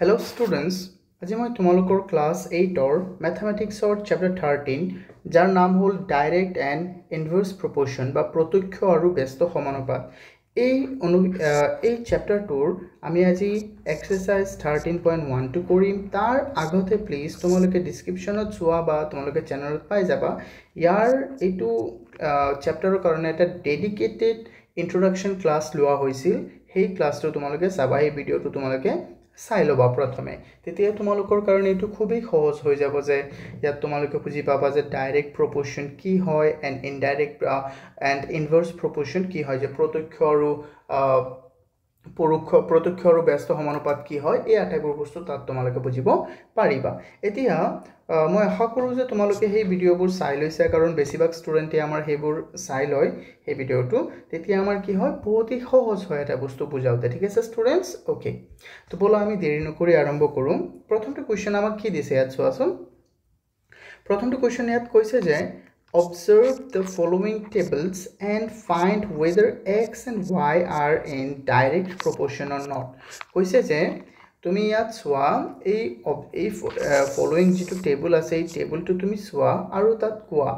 Hello students, আজি মই তোমালোকৰ ক্লাছ 8 ম্যাথমেটিক্সৰ চ্যাপ্টাৰ 13 যাৰ নাম হ'ল ডাইৰেক্ট এণ্ড ইনভাৰ্স প্ৰপোৰ্শন বা প্ৰত্যক্ষ আৰু ব্যস্ত সমানুপাত এই চ্যাপ্টাৰটোৰ আমি আজি এক্সাৰসাইজ 13.12 কৰিম। তাৰ আগতে প্লিজ তোমালোকে ডেসক্ৰিপশনত চোৱা বা তোমালোকে চেনেলত পাই যাবা ইয়াৰ এইটো চ্যাপ্টাৰৰ কাৰণে এটা ডেডিকেটেড ইন্ট্ৰোডাকশন ক্লাছ লোৱা হৈছিল। সেই ক্লাছটো তোমালোকে চাবা, এই ভিডিঅ'টো তোমালোকে চাই ল'বা প্ৰথমে, তেতিয়া তোমালোকৰ কাৰণে এইটো খুবেই সহজ হৈ যাব যে ইয়াত তোমালোকে বুজি পাবা যে ডাইৰেক্ট প্ৰপোৰ্শন কি হয় এণ্ড ইনডাইৰেক্ট এণ্ড ইনভাৰ্স প্ৰপোৰ্শন কি হয়, যে প্ৰত্যক্ষ আৰু ব্যস্ত সমানুপাত কি হয়, এই আটাইবোৰ বস্তু তাত তোমালোকে বুজিব পাৰিবা। এতিয়া মই আশা কৰোঁ যে তোমালোকে সেই ভিডিঅ'বোৰ চাই লৈছে, কাৰণ বেছিভাগ ষ্টুডেণ্টে আমাৰ সেইবোৰ চাই লয় সেই ভিডিঅ'টো, তেতিয়া আমাৰ কি হয় বহুতেই সহজ হয় এটা বস্তু বুজাওঁতে। ঠিক আছে ষ্টুডেণ্টছ, ওকে। তো বলো আমি দেৰি নকৰি আৰম্ভ কৰোঁ। প্ৰথমটো কুৱেশ্যন আমাক কি দিছে ইয়াত চোৱাচোন। প্ৰথমটো কুৱেশ্যন ইয়াত কৈছে যে observe the following tables and find whether x and y are in direct proportion or not. কৈছে যে তুমি ইয়াত চোৱা এই ফলোইং যিটো টেবুল আছে এই টেবুলটো তুমি চোৱা আৰু তাত কোৱা,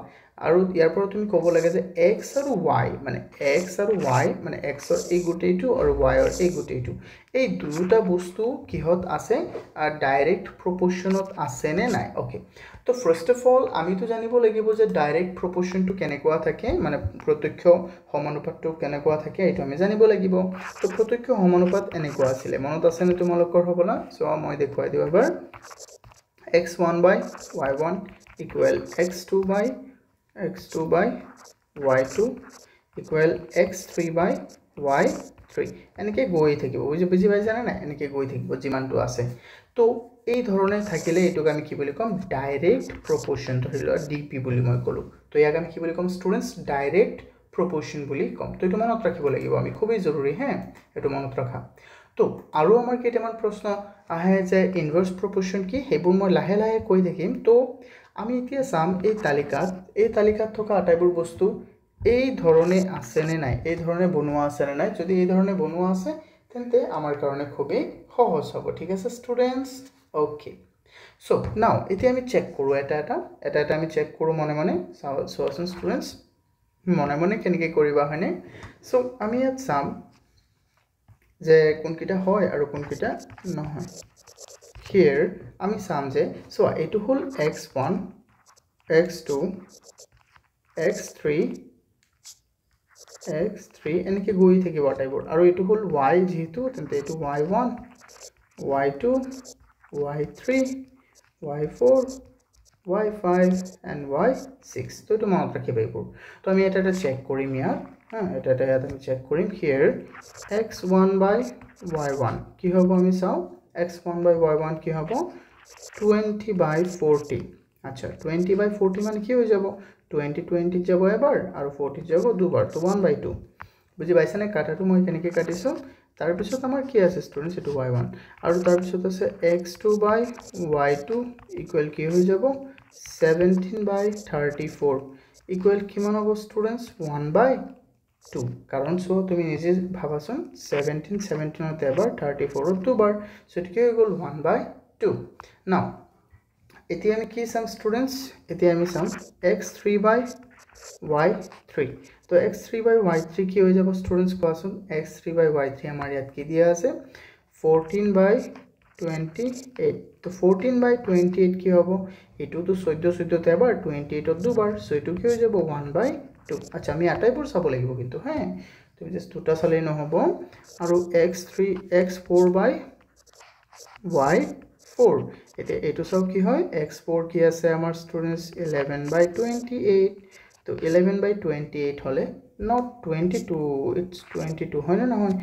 আৰু ইয়াৰ পৰা তুমি ক'ব লাগে যে x আৰু y মানে xৰ এই গোটেইটো আৰু y ৰ এই গোটেইটো, এই দুটা বস্তু কিহত আছে, ডাইৰেক্ট প্ৰপোৰ্শনত আছে নে নাই। ওকে, তো ফাৰ্স্ট অফ অল আমিতো জানিব লাগিব যে ডাইৰেক্ট প্ৰপোৰ্শনটো কেনেকুৱা থাকে, মানে প্ৰত্যক্ষ সমানুপাতটো কেনেকুৱা থাকে এইটো আমি জানিব লাগিব। তো প্ৰত্যক্ষ সমানুপাত এনেকুৱা আছিলে, মনত আছেনে তোমালোকৰ হ'বলা। চোৱা মই দেখুৱাই দিওঁ এবাৰ। x1 by y1 equal x2 by y2 equal x3 by y3, এনেকৈ গৈ থাকিব। বুজি পাইছানে নাই, এনেকৈ গৈ থাকিব যিমানটো আছে। তো এই ধৰণে থাকিলে এইটোক আমি কি বুলি ক'ম, ডাইৰেক্ট প্ৰপোৰ্শন। ধৰি লোৱা ডিপি বুলি মই ক'লোঁ, তো ইয়াক আমি কি বুলি ক'ম ষ্টুডেণ্টছ, ডাইৰেক্ট প্ৰপোৰ্শন বুলি ক'ম। তো এইটো মনত ৰাখিব লাগিব আমি, খুবেই জৰুৰী হে এইটো মনত ৰখা। তো আৰু আমাৰ কেইটামান প্ৰশ্ন আহে যে ইনভাৰ্স প্ৰপোৰ্শন কি, সেইবোৰ মই লাহে লাহে কৈ থাকিম। তো আমি এতিয়া চাম এই তালিকাত থকা আটাইবোৰ বস্তু এই ধৰণে আছেনে নাই, এই ধৰণে বনোৱা আছেনে নাই। যদি এই ধৰণে বনোৱা আছে তেন্তে আমাৰ কাৰণে খুবেই সহজ হ'ব। ঠিক আছে ষ্টুডেণ্টছ, ওকে। চ' নাও এতিয়া আমি চেক কৰোঁ এটা এটা আমি চেক কৰোঁ মনে মনে। চোৱাচোন ষ্টুডেণ্টছ, মনে মনে কেনেকৈ কৰিবা হয়নে। চ' আমি ইয়াত চাম যে কোনকেইটা হয় আৰু কোনকেইটা নহয়। হিয়াৰ আমি চাম যে চোৱা এইটো হ'ল x1 x2 x3 এনেকৈ গৈ থাকিব আটাইবোৰ, আৰু এইটো হ'ল y যিহেতু, তেন্তে এইটো y1 y2 y3 y4 y5 and y6। তো এইটো মনত ৰাখিব এইবোৰ। তো আমি এটা চেক কৰিম ইয়াত, এটা ইয়াত আমি চেক কৰিম। হিয়াৰ x1 by y1 কি হ'ব আমি চাওঁ, x1 by y1 কি হ'ব 20 by 40। আচ্ছা 20 by 40 মানে কি হৈ যাব, 20 যাব এবাৰ আৰু 40 যাব দুবাৰ, তো 1/2। বুজি পাইছানে কাটাটো মই কেনেকৈ কাটিছোঁ। তাৰপিছত আমাৰ কি আছে ষ্টুডেণ্টছ, এইটো y1, আৰু তাৰপিছত আছে x2 by y2 ইকুৱেল কি হৈ যাব 17 by 34 ইকুৱেল কিমান হ'ব ষ্টুডেণ্টছ 1/2। কাৰণ চোৱা তুমি নিজে ভাবাচোন, 17ত এবাৰ 34ত দুবাৰ, চ' এইটো কি হৈ গ'ল 1/2। নাও এতিয়া আমি কি চাম ষ্টুডেণ্টছ, এতিয়া আমি চাম x3 by y3। তো x3 by y3 কি হৈ যাব ষ্টুডেণ্টছ কোৱাচোন। x3 by y3 আমাৰ ইয়াত কি দিয়া আছে 14 by 28। তো 14 by 28 কি হ'ব, এইটোতো 14ত এবাৰ 28ত দুবাৰ, চ' এইটো কি হৈ যাব 1/2। আচ্ছা আমি আটাইবোৰ চাব লাগিব কিন্তু হে, তুমি জাষ্ট দুটা চালেই নহ'ব। আৰু x4 by y4, এতিয়া এইটো চাও কি হয়, x4 কি আছে আমাৰ ষ্টুডেণ্টছ 11 by 28। তো 11 by 28 হ'লে not 22, it's 22 হয়নে নহয়।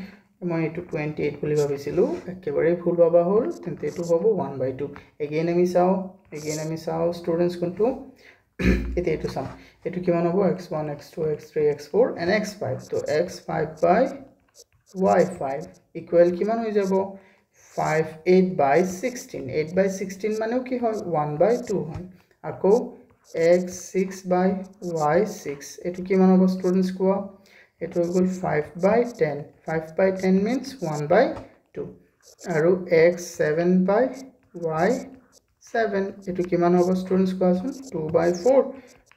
মই এইটো 28 বুলি ভাবিছিলোঁ, একেবাৰেই ভুল ভাবা হ'ল, তেন্তে এইটো হ'ব 1/2। এগেইন আমি চাওঁ ষ্টুডেণ্টছ কোনটো, এতিয়া এইটো চাম, এইটো কিমান হ'ব x1 x2 x3 x4 and x5। তো x5 by y5 ইকুৱেল কিমান হৈ যাব 8 by 16। 8 by 16 মানেও কি হয় 1/2 হয়। আকৌ x6 by y6 এইটো কিমান হ'ব ষ্টুডেণ্টছ কোৱা, এইটো হৈ গ'ল 5/10। 5/10 means 1/2। আৰু x7 by y7 এটো কিমান হ'ব স্টুডেন্টস কোৱাচোন 2/4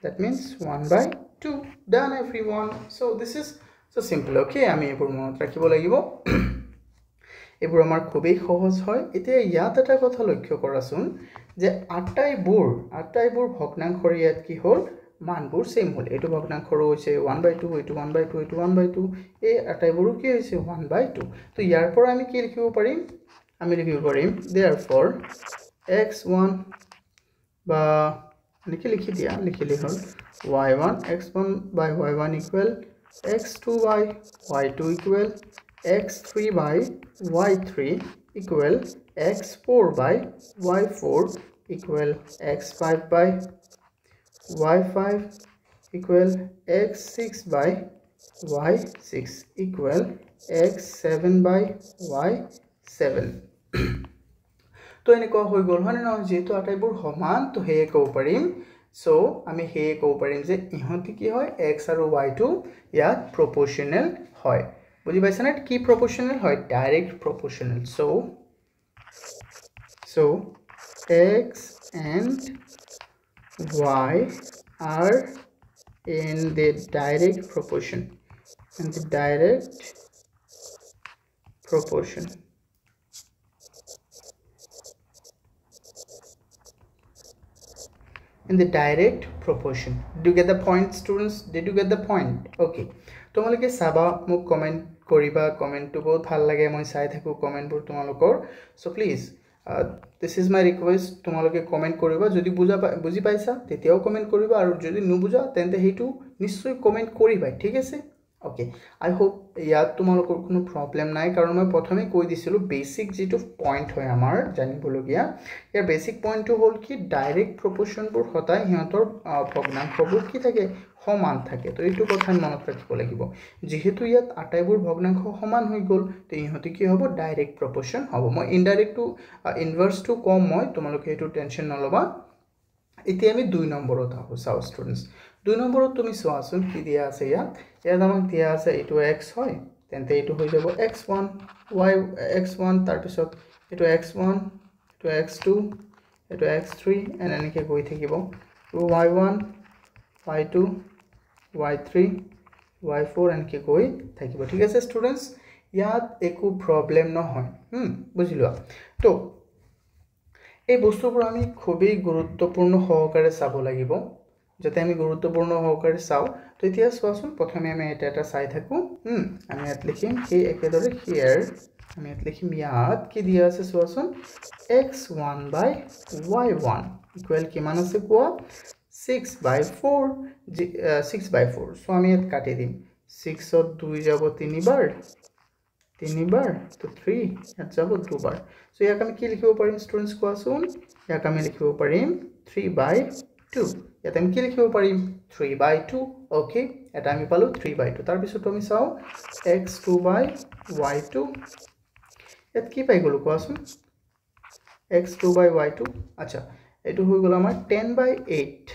that means 1/2 done everyone so this is so simple okay আমি এবোৰ মনত ৰাখিব লাগিব এবোৰ আমাৰ খুবই সহজ হয় এতিয়া ইয়াত এটা কথা লক্ষ্য কৰাচোন যে আটাইবোৰ ভগ্নাংশৰ ইয়াত কি হ'ল মানবোৰ সেম হ'ল এটো ভগ্নাংশৰ হৈছে 1/2 এটো 1/2 এটো 1/2 এই আটাইবোৰ কি হৈছে 1/2 তো ইয়াৰ পৰা আমি কি লিখিব পাৰিম আমি লিখিব পাৰিম therefore x1 বা লিখি দিয়া লিখিলে হ'ল y1 x1 by y1 equal x2 by y2 equal x3 by y3 equal x4 by y4 equal x5 by y5 equal x6 by y6 equal x7 by y7 তো এনেকুৱা হৈ গল হয় না যেটো আটাইবোৰ সমান তো হে কও পাৰিম সো আমি হে কও পাৰিম যে ইহতি কি হয় x আৰু y2 ইয়াত proportional হয় বুজি পাইছা না কি proportional হয় direct proportional so x and y are in the direct proportion in the direct proportion did you get the point students did you get the point okay তোমালোকে সাবা মোক কমেন্ট কৰিবা কমেন্ট তো বহুত ভাল লাগে মই চাই থাকো কমেন্ট বোৰ তোমালোকৰ so please this is my request তোমালোকে কমেন্ট কৰিবা যদি বুজি পাইছা তেতিয়াও কমেন্ট কৰিবা আৰু যদি নুবুজা তেন্তে হেতু নিশ্চয় কমেন্ট কৰিবা ঠিক আছে ওকে আই হোপ ইয়াত তোমালোকৰ কোনো প্ৰবলেম নাই কাৰণ মই প্ৰথমে কৈ দিছিলো বেসিক যেটো পইণ্ট হয় আমাৰ জানিবলগিয়া ইয়াৰ বেসিক পইণ্টটো হ'ল কি ডাইৰেক্ট প্ৰপোৰ্শন বোৰ হতাই হিয়তৰ ভগ্নাংশবোৰ কি থাকে সমান থাকে তো এইটো কথা মনত ৰাখিব লাগিব যেহেতু ইয়াত আটাইবোৰ ভগ্নাংশ সমান হৈ গল তে ইহতি কি হ'ব ডাইৰেক্ট প্ৰপোৰ্শন হ'ব মই ইনডাইৰেক্ট টু ইনভার্স টু কম মই তোমালোকে এটো টেনশন নলবা এতিয়া আমি 2 নম্বৰত আহো সাউ স্টুডেন্টস 2 নম্বৰত তুমি সোৱাচোন কি দিয়া আছে ইয়াত আমাক দিয়া আছে এটো x হয় তেন্তে এটো হৈ যাব x1 y x1 তাৰ পিছত এটো x1 এটো x2 এটো x3 এন্ড এনেকে গৈ থাকিব y1 y2 y3 y4 এনেকে গৈ থাকিব ঠিক আছে স্টুডেন্টস ইয়াত একো প্ৰবলেম নহয় বুজিলোৱা তো এই বস্তুবোৰ আমি খুবই গুৰুত্বপূৰ্ণ সহকাৰে চাব লাগিব যাতে আমি গুৰুত্বপূৰ্ণ সহকাৰে চাও তো এতিয়া সোৱাচোন প্ৰথমে আমি এটা চাই থাকো আমি ইয়াত লিখিম কি একেদৰে হিয়াৰ আমি ইয়াত লিখিম ইয়াত কি দিয়া আছে সোৱাচোন x1 by y1 ইকুৱেল কিমান আছে কোৱা 6/4 6/4 সো আমি ইয়াত কাটি দিম 6 ত 2 যাব 3 বাৰ তো 3 ইয়াত যাব 2 বাৰ সো ইয়াক আমি কি লিখিব পাৰিম স্টুডেন্টস কোৱাচোন ইয়াক আমি লিখিব পাৰিম 3/2 ইয়াত আমি কি লিখিব পাৰিম 3/2 ওকে এটা আমি পালো 3/2 তাৰ পিছত আমি চাও x2 by y2 ইয়াত কি পাই গলো কোৱাচোন x2 by y2 আচ্ছা এটো হৈ গল আমাৰ 10/8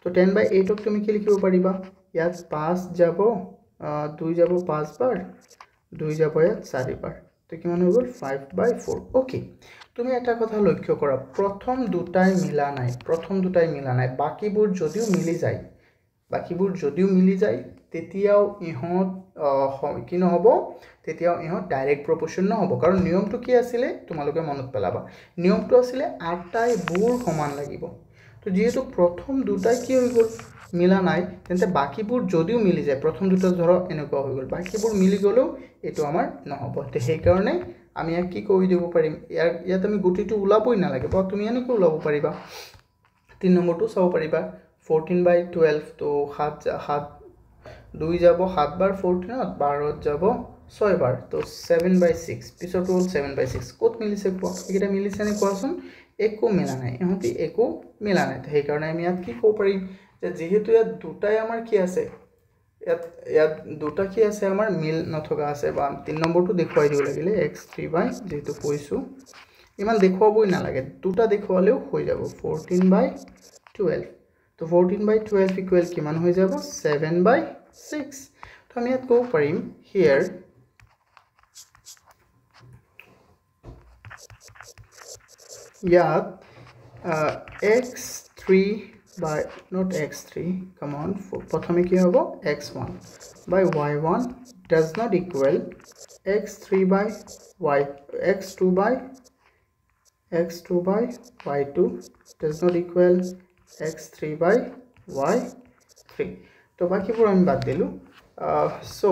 তো 10/8 ক তুমি কি লিখিব পাৰিবা ইয়াত 5 যাব 2 যাব 5 বাৰ 2 যাব ইয়াত 4 বাৰ তো কিমান হৈ গল 5/4 ওকে তুমি এটা কথা লক্ষ্য কৰা প্ৰথম দুটাই মিলা নাই বাকিবোৰ যদিও মিলি যায় তেতিয়াও ইহত কি নহব তেতিয়াও ইহত ডাইৰেক্ট প্ৰপোৰ্শন নহব কাৰণ নিয়মটো কি আছিল তোমালোকে মনত পেলাবা নিয়মটো আছিল আটাইবোৰ সমান লাগিব তো যেহেতু প্ৰথম দুটাই কি হৈ গল মিলা নাই তেন্তে বাকিবোৰ যদিও মিলি যায় প্ৰথম দুটা ধৰ এনেকুৱা হৈ গল বাকিবোৰ মিলি গলো এটো আমাৰ নহব তে সেই কাৰণে আমি ইয়াক কি কৈ দিব পাৰিম ইয়াত আমি গুটিটো উলাবই না লাগে বা তুমি এনেকৈ উলাব পাৰিবা 3 নম্বৰটো চাও পাৰিবা 14/12 তো 7 2 যাব 7 বাৰ 14 ত 12 যাব 6 বাৰ তো 7/6 পিছত হ'ল 7/6 কত মিলিছে কোৱা এটা মিলিছে নে কোৱাচোন একো মিলা নাই ইহতি একো মিলা নাই সেই কাৰণে আমি ইয়াত কি কব পাৰিম যে যেহেতু ইয়াত দুটাই আমাৰ কি আছে ইয়াত দুটা কি আছে আমাৰ মিল নথকা আছে বা 3 নম্বৰটো দেখুৱাই দিব লাগিলে x3 by যেটো কৈছো ইমান দেখুৱাবই না লাগে দুটা দেখুৱালেও হৈ যাব 14/12 তো 14/12 ইকুৱেল কিমান হৈ যাব 7/6 তো আমি ইয়াত কব পাৰিম here ইয়াত x3 by not x3, come on, প্রথমে কি হবে x1 by y1 does not equal x3 by y, x2 by y2 does not equal x3 by y3. তো বাকিবোৰ আমি বাদ দিলো. So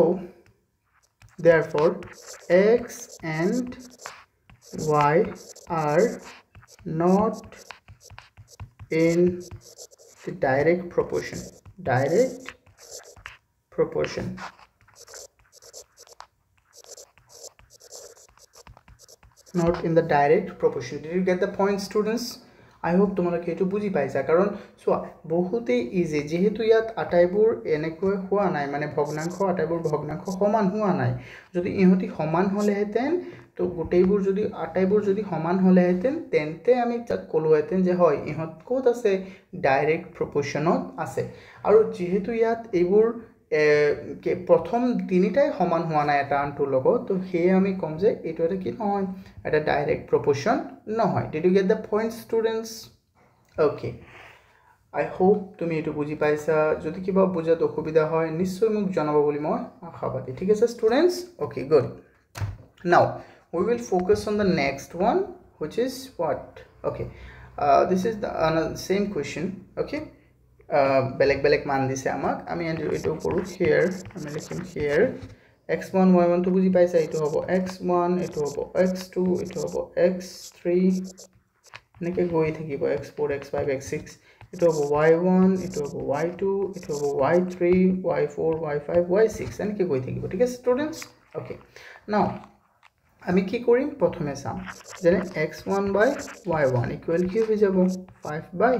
therefore x and y are not in the direct proportion. Not in the direct proportion. Did you get the point, students? I hope তোমালোকে এটো বুজি পাইছা কাৰণ সোৱা বহুতে ইজি যেহেতু ইয়াত আটাইবোৰ এনেকৈ হোৱা নাই মানে ভগ্নাংশ আটাইবোৰ ভগ্নাংশ সমান হোৱা নাই যদি ইহতি সমান হলেহেতেন তো গোটেইবোৰ যদি আটাইবোৰ যদি সমান হলেহেতেন তেন্তে আমি তাক কলোহেতেন যে হয় ইহত কোত আছে ডাইৰেক্ট প্ৰপোৰ্শনত আছে আৰু যেহেতু ইয়াত এইবোৰ প্ৰথম তিনিটাই সমান হোৱা নাই এটা আনটোৰ লগত তো হে আমি কম যে এটো এটা কি নহয় এটা ডাইৰেক্ট প্ৰপোৰ্শন নহয়. Did you get the point, students? Okay, I hope তুমি এটো বুজি পাইছা. যদি কিবা বুজাত অসুবিধা হয় নিশ্চয় মোক জনাব বুলি মই আশাবাদী. ঠিক আছে students? Okay, good. Now we will focus on the next one, which is what? Okay, this is the same question. Okay, বেলেগ মান দিছে আমাক আমি এটো কৰো here আমি লিখিম here x1 y1 তো বুজি পাইছা এটো হ'ব x1 এটো হ'ব x2 এটো হ'ব x3 এনেকৈ গৈ থাকিব x4 x5 x6 এটো হ'ব y1 এটো হ'ব y2 এটো হ'ব y3 y4 y5 y6 এনেকৈ গৈ থাকিব. ঠিক আছে students? Okay, now আমি কি কৰিম প্ৰথমে চাম যেনে x1 by y1 equal কি হৈ যাব 5 by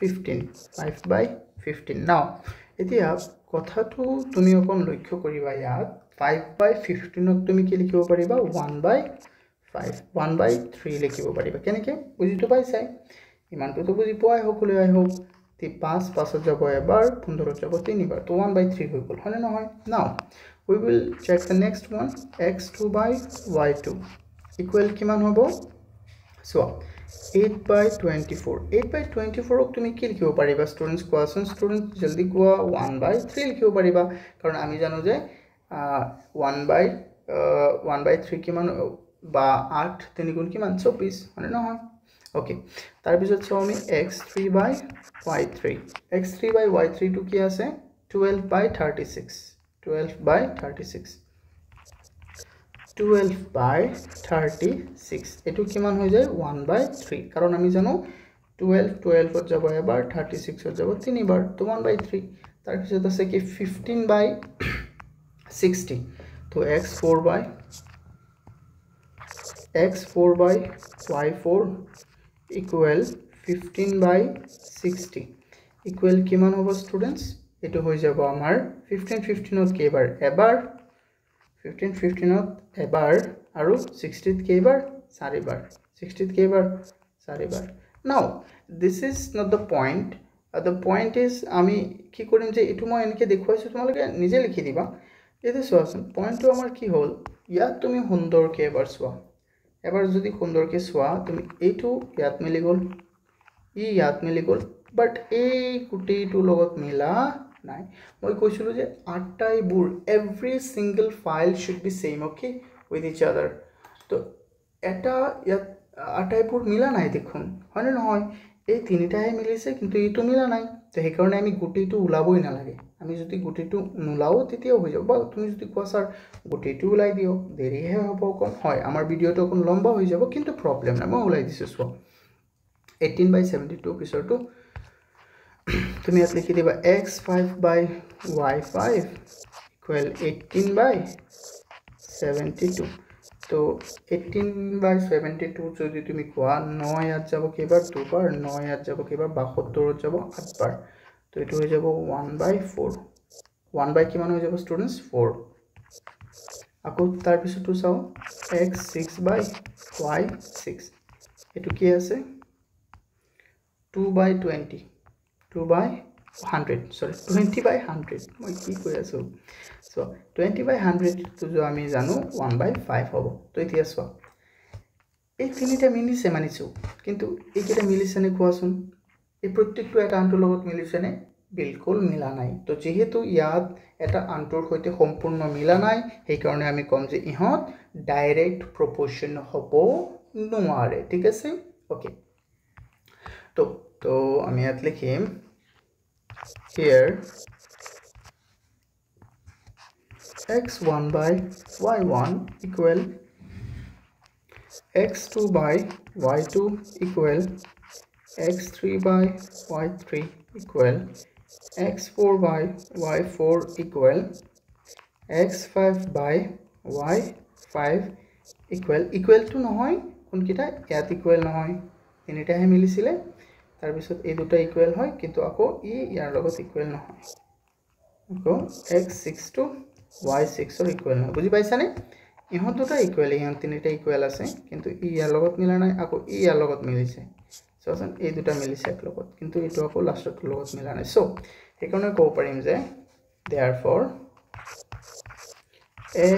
15. Now এতিয়া কথাটো তুমি অকন লক্ষ্য কৰিবা ইয়াত 5 by 15 ক তুমি কি লিখিব পাৰিবা 1 by 5 1 by 3 লিখিব পাৰিবা কেনেকৈ বুজিটো পাইছাই ইমানটো তো বুজি পোৱাই সকলোৱে আই হোপ 5 5 যাব এবাৰ 15 যাব তিনিবাৰ তো 1 by 3 হৈ গ'ল হয়নে নহয়. Now we will check the next one x2 by y2 equal কিমান হ'ব so 8 by 24 8 by 24 ক তুমি কি লিখিব পাৰিবা স্টুডেন্টস কোৱাচোন স্টুডেন্ট জলদি কোৱা 1 by 3 লিখিব পাৰিবা কাৰণ আমি জানো যে 1 by 3 কিমান বা 8 3 গুণ কিমান 24 হয়নে নহয়. ওকে তাৰ পিছত চাও আমি x3 by y3 টো কি আছে 12 by 36 12 by 36 এটো কিমান হৈ যায় 1 by 3 কাৰণ আমি জানো 12 ত যাব এবাৰ 36 ত যাব তিনিবাৰ তো 1 by 3 তাৰ পিছত আছে কি 15 by 60 তো x4 by y4 equal 15 by 60 equal কিমান হ'ব স্টুডেন্টস এটো হৈ যাব আমাৰ 15 ত কেইবাৰ এবাৰ 15 ত এবাৰ আৰু 60 ত কেইবাৰ চাৰিবাৰ 60 ত কেইবাৰ চাৰিবাৰ. Now this is not the point. The point is আমি কি কৰিম যে এটো মই এনেকৈ দেখুৱাইছো তোমালোকে নিজে লিখি দিবা এতে চোৱাচোন পইণ্টটো আমাৰ কি হ'ল ইয়াত তুমি সুন্দৰকৈ এবাৰ চোৱা এবাৰ যদি সুন্দৰকৈ চোৱা তুমি এইটো ইয়াত মিলি গ'ল ইয়াত মিলি গ'ল বাট এই কুটিটো লগত মিলা নাই মই কৈছিলো যে আটাইবোৰ every single file should be same okay with each other তো এটা ইয়াত আটাইবোৰ মিলা নাই দেখুন হয়নে নহয় এই তিনিটাই মিলিছে কিন্তু এইটো মিলা নাই তো সেই কাৰণে আমি গুটিটো উলাবই না লাগে আমি যদি গুটিটো নুলাও তেতিয়া হৈ যাব বা তুমি যদি কোৱা স্যাৰ গুটিটো উলাই দিও দেৰিহে হ'ব কোন হয় আমাৰ ভিডিওটো কোন লম্বা হৈ যাব কিন্তু প্ৰবলেম নাই মই উলাই দিছো সো 18 by 72 পিছৰটো তুমি ইয়াত লিখি দিবা x5 by y5 equal 18 by 72 তো 18 by 72 যদি তুমি কোৱা 9 ইয়াত যাব কেইবাৰ দুবাৰ 9 ইয়াত যাব কেইবাৰ 72 যাব 8 বাৰ তো এটো হৈ যাব 1 by 4 1 by কিমান হৈ যাব স্টুডেন্টস 4 আকৌ তাৰ পিছটো চাও x6 by y6 এটো কি আছে 2 by 20 2 by 100 sorry 20 by 100 মই কি কৈ আছো so 20 by 100 তো আমি জানো 1 by 5 হ'ব তো এতিয়া চোৱা এই তিনিটা মিলিছে মানিছো কিন্তু এইকেইটা মিলিছে নে কোৱাচোন এই প্ৰত্যেকটো এটা আনটোৰ লগত মিলিছে নে বিলকুল মিলা নাই তো যেহেতু ইয়াত এটা আনটোৰ সৈতে সম্পূৰ্ণ মিলা নাই সেই কাৰণে আমি কম যে ইহত ডাইৰেক্ট প্ৰপোৰ্শন হ'ব নোৱাৰে ঠিক আছে ওকে তো আমি ইয়াত লিখিম here x1 by y1 equal x2 by y2 equal x3 by y3 equal x4 by y4 equal x5 by y5 equal to নহয় কোনকিটা ইয়াত ইকুৱেল নহয় তিনিটাহে মিলিছিলে তাৰ পিছত এই দুটা ইকুৱেল হয় কিন্তু আকৌ ইয়াৰ লগত ইকুৱেল নহয় আকৌ x6 to y6 ৰ ইকুৱেল নহয় বুজি পাইছানে ইহত দুটা ইকুৱেল ইহত তিনিটা ইকুৱেল আছে কিন্তু ইয়াৰ লগত মিলা নাই আকৌ ইয়াৰ লগত মিলিছে সচন এই দুটা মিলিছে এক লগত কিন্তু এটো আকৌ লাষ্টৰ লগত মিলা নাই সো সেইকাৰণে ক'ব পাৰিম যে therefore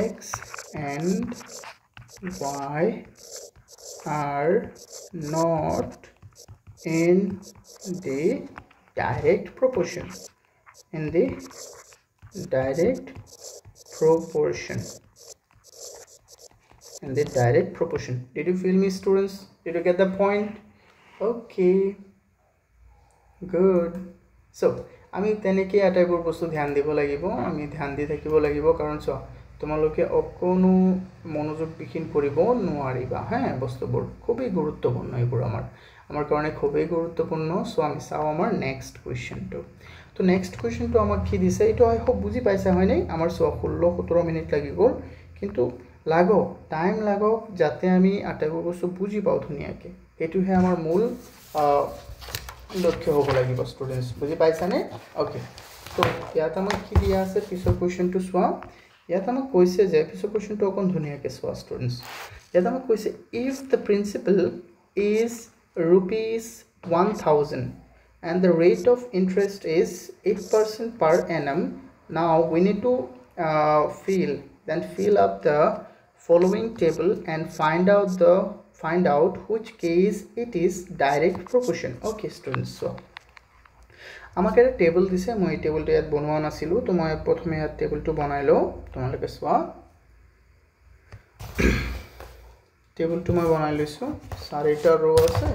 x and y are not in the direct proportion did you feel me students did you get the point okay good so আমি তেনেকৈ আটাইবোৰ বস্তু ধ্যান দিব লাগিব আমি ধ্যান দি থাকিব লাগিব কাৰণ চ তোমালোকে অকনো মনোযোগ বিহীন কৰিব নোৱাৰিবা হ্যাঁ বস্তুবোৰ খুবই গুৰুত্বপূৰ্ণ এইবোৰ আমাৰ কাৰণে খুবই গুৰুত্বপূৰ্ণ সো আমি চাও আমাৰ নেক্সট কোৱেশ্চনটো তো নেক্সট কোৱেশ্চনটো আমাক কি দিছে এটো আই হোপ বুজি পাইছা হয় নাই আমাৰ 16-17 মিনিট লাগি গল কিন্তু টাইম লাগক যাতে আমি আটাইবোৰ বস্তু বুজি পাও ধুনিয়াকে এটোহে আমাৰ মূল লক্ষ্য হ'ব লাগিব স্টুডেন্টস বুজি পাইছানে ওকে তো ইয়াত আমাক কি দিয়া আছে পিছৰ কোৱেশ্চনটো চোৱা ইয়াত আমাক কৈছে যে পিছৰ কোৱেশ্চনটো অকন ধুনিয়াকে চোৱা স্টুডেন্টস ইয়াত আমাক কৈছে if the principal is rupees 1000 and the rate of interest is 8% per annum now we need to fill up the following table and find out which case it is direct proportion okay students so আমাকে এটা table দিছে মই টেবলটো ইয়াত বনোৱা নাছিলো তো মই প্ৰথমে ইয়াত টেবলটো বনাই লও তোমালোকে চোৱা টেবলটো মই বনাই লৈছো চাৰিটা ৰো আছে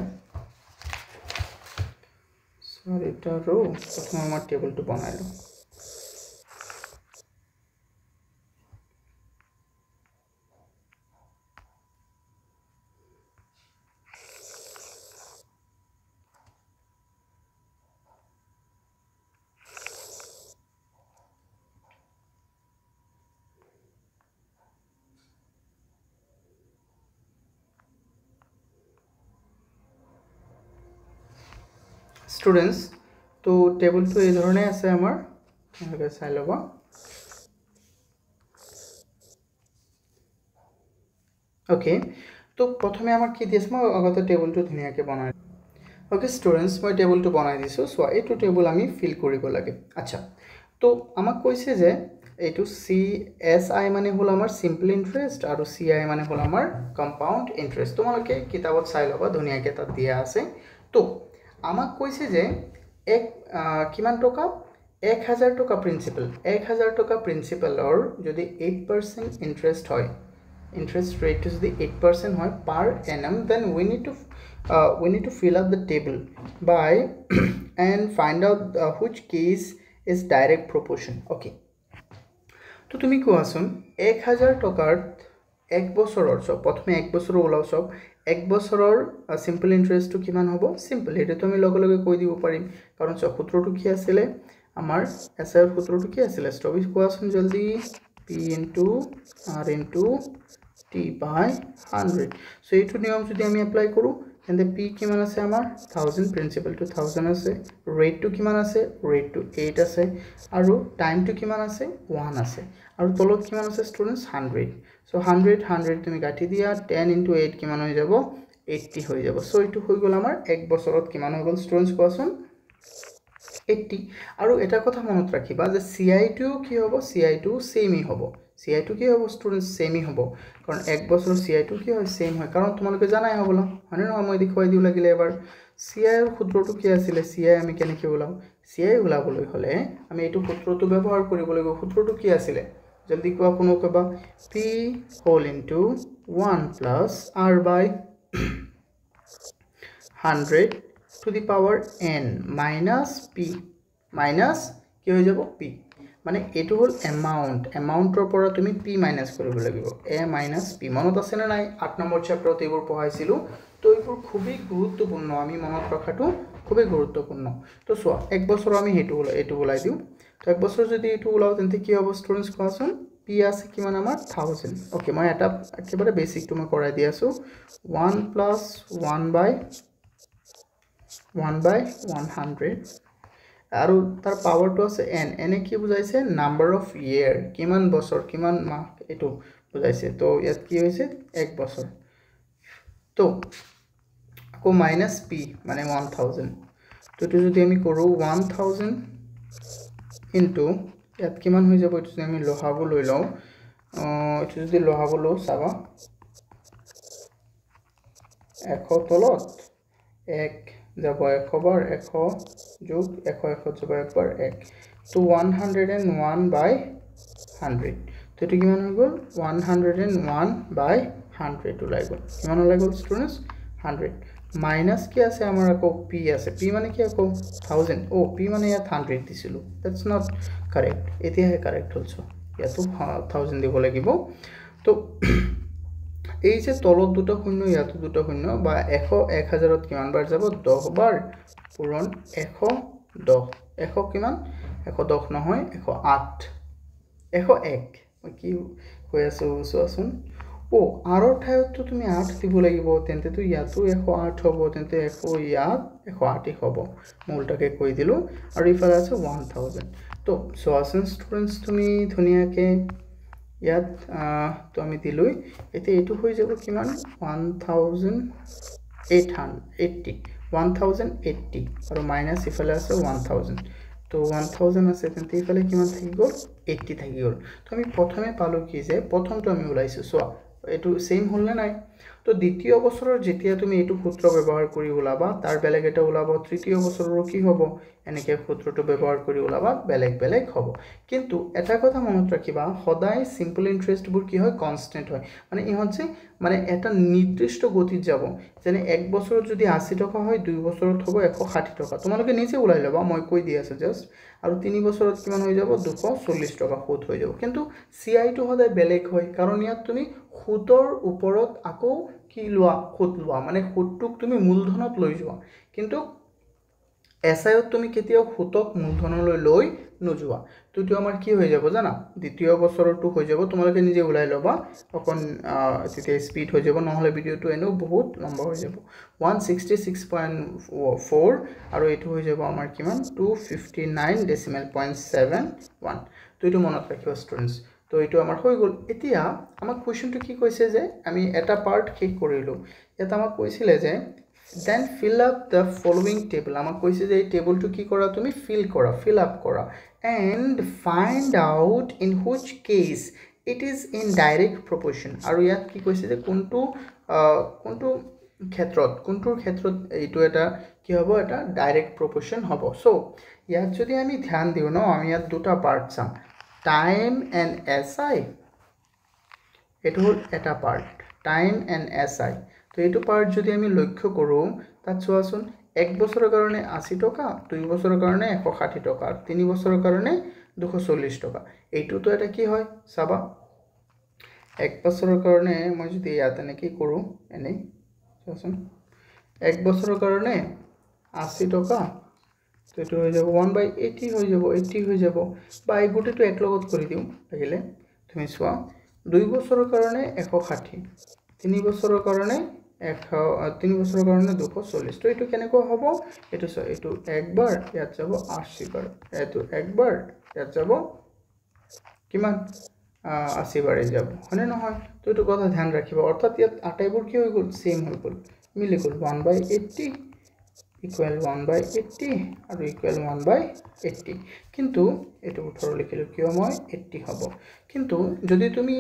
চাৰিটা ৰো প্ৰথমে মই টেবলটো বনাই লও students তো টেবল তো এই ধৰণে আছে আমাৰ এনেকৈ চাই লবা ওকে তো প্ৰথমে আমাৰ কি দিছ মই আগতে টেবলটো ধুনিয়াকে বনাই ওকে স্টুডেন্টস মই টেবলটো বনাই দিছো সো এইটো টেবল আমি ফিল কৰিব লাগে আচ্ছা তো আমাক কৈছে যে এইটো CSI মানে হল আমাৰ সিম্পল ইন্টাৰেস্ট আৰু CI মানে হল আমাৰ কম্পাউন্ড ইন্টারেস্ট তোমালোকে কিতাবত চাই লবা ধুনিয়াকে তাত দিয়া আছে তো আমাক কৈছে যে এক কিমান টকা 1000 টকা প্ৰিন্সিপাল 1000 টকা প্ৰিন্সিপালৰ যদি 8% ইন্টারেস্ট হয় interest rate is the 8% হয় per annum then we need to fill up the table by and find out which case is direct proportion okay তো তুমি কোৱাচোন 1000 টকাৰ এক বছৰৰ সব প্ৰথমে এক বছৰ ওলাও সব এক বছৰৰ সিম্পল ইন্টারেস্ট তো কিমান হ'ব সিম্পল এটা তুমি লগে লগে কৈ দিব পাৰিম কাৰণ সূত্ৰটো কি আছিল আমাৰ এছআই সূত্ৰটো কি আছিল ষ্টবি কোৱাচোন জলদি p into r into t by 100 so এইটো নিয়ম যদি আমি এপ্লাই কৰো তেন্তে p কিমান আছে আমাৰ 1000 প্ৰিন্সিপাল টু 1000 আছে ৰেট টু কিমান আছে ৰেট টু 8 আছে আৰু টাইম টু কিমান আছে 1 আছে আৰু তলত কিমান আছে স্টুডেন্টস 100 so 100 তুমি কাটি দিয়া 10 into 8 কিমান হৈ যাব 80 হৈ যাব so এইটো হৈ গল আমাৰ এক বছৰত কিমান হৈ গল স্টুডেন্টস কোৱাচোন 80 আৰু এটা কথা মনত ৰাখিবা যে CI2 কি হ'ব CI2 সেমই হ'ব CI2 কি হ'ব ষ্টুডেণ্টছ সেমই হ'ব কাৰণ এক বছৰ CI2 কি হয় সেম হয় কাৰণ তোমালোকে জানাই হ'বলা হয়নে নহয় মই দেখুৱাই দিও লাগিলে এবাৰ CI ৰ সূত্ৰটো কি আছিল CI আমি কেনেকৈ ওলাও CI ওলাবলৈ হলে আমি এইটো সূত্ৰটো ব্যৱহাৰ কৰিব লাগিব সূত্ৰটো কি আছিল জলদি কোৱা কোনো কবা p whole into 1 plus r by 100 to the power n minus p minus কি হৈ যাব p মানে এটো হল এমাউন্টৰ পৰা তুমি p মাইনাস কৰিব লাগিব a minus p মনত আছে না নাই 8 নম্বৰ চ্যাপ্টাৰত এইবোৰ পঢ়াইছিলো তো এইবোৰ খুবই গুৰুত্বপূৰ্ণ আমি মনত ৰাখাটো খুবই গুৰুত্বপূৰ্ণ তো সোৱা এক বছৰ আমি এটো ওলাই দিও তো এক বছৰ যদি এটো ওলাও তেন্তে কি হ'ব ষ্টুডেন্টস কোৱাচোন p আছে কিমান আমাৰ 1000 ওকে মই এটা একেবাৰে বেসিক তুমি কৰাই দি আছো 1 plus 1 by 100 আৰু তাৰ পাৱাৰটো আছে n n কি বুজাইছে নাম্বাৰ অফ ইয়াৰ কিমান বছৰ কিমান মাহ এটো বুজাইছে তো ইয়াত কি হৈছে এক বছৰ তো আকৌ মাইনাস p মানে 1000 তো এটো যদি আমি কৰো 1000 ইনটু ইয়াত কিমান হৈ যাব এটো আমি লহাব লৈ লও এটো যদি লহাব লও চাবা 100 তলত 1 যাব 100 বার 100 যোগ 100 যাব একবার 1 তো 101 বাই 100 তো এটো কিমান হৈ গল 101 বাই 100 ওলাই গল কিমান ওলাই গল স্টুডেন্টস 100 মাইনাস কি আছে আমাৰ আকৌ p আছে p মানে কি আকৌ 1000 ও p মানে ইয়াত 100 দিছিলো দ্যাটস নট কারেক্ট এতিয়াহে কারেক্ট হলছো ইয়াতো 1000 দিব লাগিব তো এই যে তলত দুটো শূন্য ইয়াতো দুটো শূন্য বা 100 1000 ত কিমান বার যাব 10 বার পূরণ 110 100 কিমান 110 নহয় 108 101 কি হৈ আছে চোৱাচোন ও আৰৰ ঠাইতো তুমি 8 দিব লাগিব তেন্তে তো ইয়াতো 108 হ'ব তেন্তে 100 ইয়াত 108 হ'ব মূলটাকে কৈ দিলো আৰু ইফালে আছে 1000 তো চোৱাচোন ষ্টুডেন্টস তুমি ধুনিয়াকে ইয়াত তো আমি দিলৈ এতে এটো হৈ যাব কিমান 1080 আৰু মাইনাস ইফালে আছে 1000 তো 1000 আছে তেন্তে ইফালে কিমান থাকি গল 80 থাকি গল তো আমি প্ৰথমে পালো কি যে প্ৰথমটো আমি উলাইছো সোৱা এটো সেম হল না নাই তো দ্বিতীয় বছৰৰ যেতিয়া তুমি এটো সূত্ৰ ব্যৱহাৰ কৰি উলাবা তাৰ বেলেগ এটা উলাব তৃতীয় বছৰৰ কি হ'ব এনেকে সূত্ৰটো ব্যৱহাৰ কৰি উলাবা বেলেগ হ'ব কিন্তু এটা কথা মনত ৰাখিবা সদায় সিম্পল ইন্টাৰেস্ট বোৰ কি হয় কনস্ট্যান্ট হয় মানে ইহত যে মানে এটা নিৰ্দিষ্ট গতিত যাব যেনে এক বছৰত যদি 80 টকা হয় 2 বছৰত হ'ব 160 টকা তোমালোকে নিজে উলাই লবা মই কৈ দি আছো জাস্ট আৰু 3 বছৰত কিমান হৈ যাব 240 টকা সুদ হৈ যাব কিন্তু CI টো সদায় বেলেগ হয় কাৰণ ইয়াত তুমি সুতৰ ওপৰত আকৌ কি লোৱা সুদ লোৱা মানে সুদটোক তুমি মূলধনত লৈ যোৱা কিন্তু এসআইত তুমি কেতিয়াও সুতক মূলধনলৈ লৈ নোযোৱা তো এটো আমাৰ কি হৈ যাব জানা দ্বিতীয় বছৰটো হৈ যাব তোমালোকে নিজে উলাই লবা অকন তেতিয়া স্পিড হৈ যাব নহলে ভিডিওটো এনো বহুত লম্বা হৈ যাব 166.4 আৰু এটো হৈ যাব আমাৰ কিমান 259.71 তো এটো মনত ৰাখিবা ষ্টুডেন্টস তো এটো আমাৰ হৈ গল এতিয়া আমাক কোৱেশ্চনটো কি কৈছে যে আমি এটা পাৰ্ট শেষ কৰিলো এটা আমাক কৈছিলে যে then fill up the following table আমাক কৈছে যে এই টেবলটো কি কৰা তুমি fill up কৰা and find out in which case it is in direct proportion আৰু ইয়াত কি কৈছে যে কোনটো কোনটোৰ ক্ষেত্ৰত এইটো এটা কি হ'ব এটা ডাইৰেক্ট প্ৰপোৰ্শন হ'ব সো ইয়াত যদি আমি ধ্যান দিও ন আমি ইয়াত দুটা পাৰ্ট চাম টাইম এন্ড এসআই এটো হল এটা পাৰ্ট টাইম এন্ড এসআই তো এইটো পাৰ্ট যদি আমি লক্ষ্য কৰো তাত চোৱাচোন এক বছৰৰ কাৰণে 80 টকা 2 বছৰৰ কাৰণে 160 টকা 3 বছৰৰ কাৰণে 240 টকা এইটো তো এটা কি হয় চাবা এক বছৰৰ কাৰণে মই যদি ইয়াত এনেকি কৰো এনে চোৱাচোন এক বছৰৰ কাৰণে 80 টকা তো এটো হৈ যাব 1/80 হৈ যাব 80 হৈ যাব বা এই গুটিটো এক লগত কৰি দিও লাগিলে তুমি চোৱা 2 বছৰৰ কাৰণে 160 3 বছৰৰ কাৰণে 3 বছৰৰ কাৰণে 240 তো এটো কেনেকৈ হ'ব এটো এটো একবাৰ ইয়াত যাব 80 বাৰ এটো একবাৰ ইয়াত যাব কিমান 80 বাৰে যাব হনে নহয় তো এটো কথা ধ্যান ৰাখিবা অৰ্থাৎ ইয়াত আটাইবোৰ কি হৈ গল সেম হৈ গল মিলি গল 1/80 ইকুৱেল 1/80 আৰু ইকুৱেল 1/80 কিন্তু এটো 18 লিখিলো কিয় মই 80 হ'ব কিন্তু যদি তুমি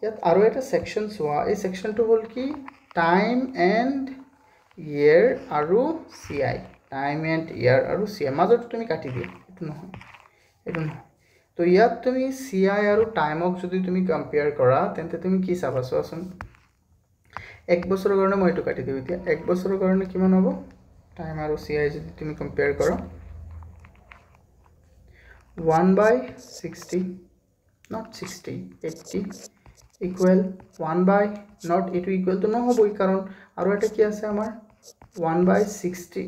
ইয়াত আৰু এটা সেকশন চোৱা এই সেকশনটো হল কি টাইম এন্ড ইয়াৰ আৰু CI টাইম এন্ড ইয়াৰ আৰু CI মাজত তুমি কাটি দিয়া এটো নহয় তো ইয়াত তুমি CI আৰু টাইমক যদি তুমি কম্পেয়াৰ কৰা তেন্তে তুমি কি চাবা চোৱাচোন 1 বছৰৰ কাৰণে মই এটো কাটি দিও এতিয়া 1 বছৰৰ কাৰণে কিমান হ'ব টাইম আৰু CI যদি তুমি কম্পেয়াৰ কৰা 1/60 not 60 80 equal 1 not এটো ইকুয়াল তো নহবই কারণ আৰু এটা কি আছে আমাৰ 1/60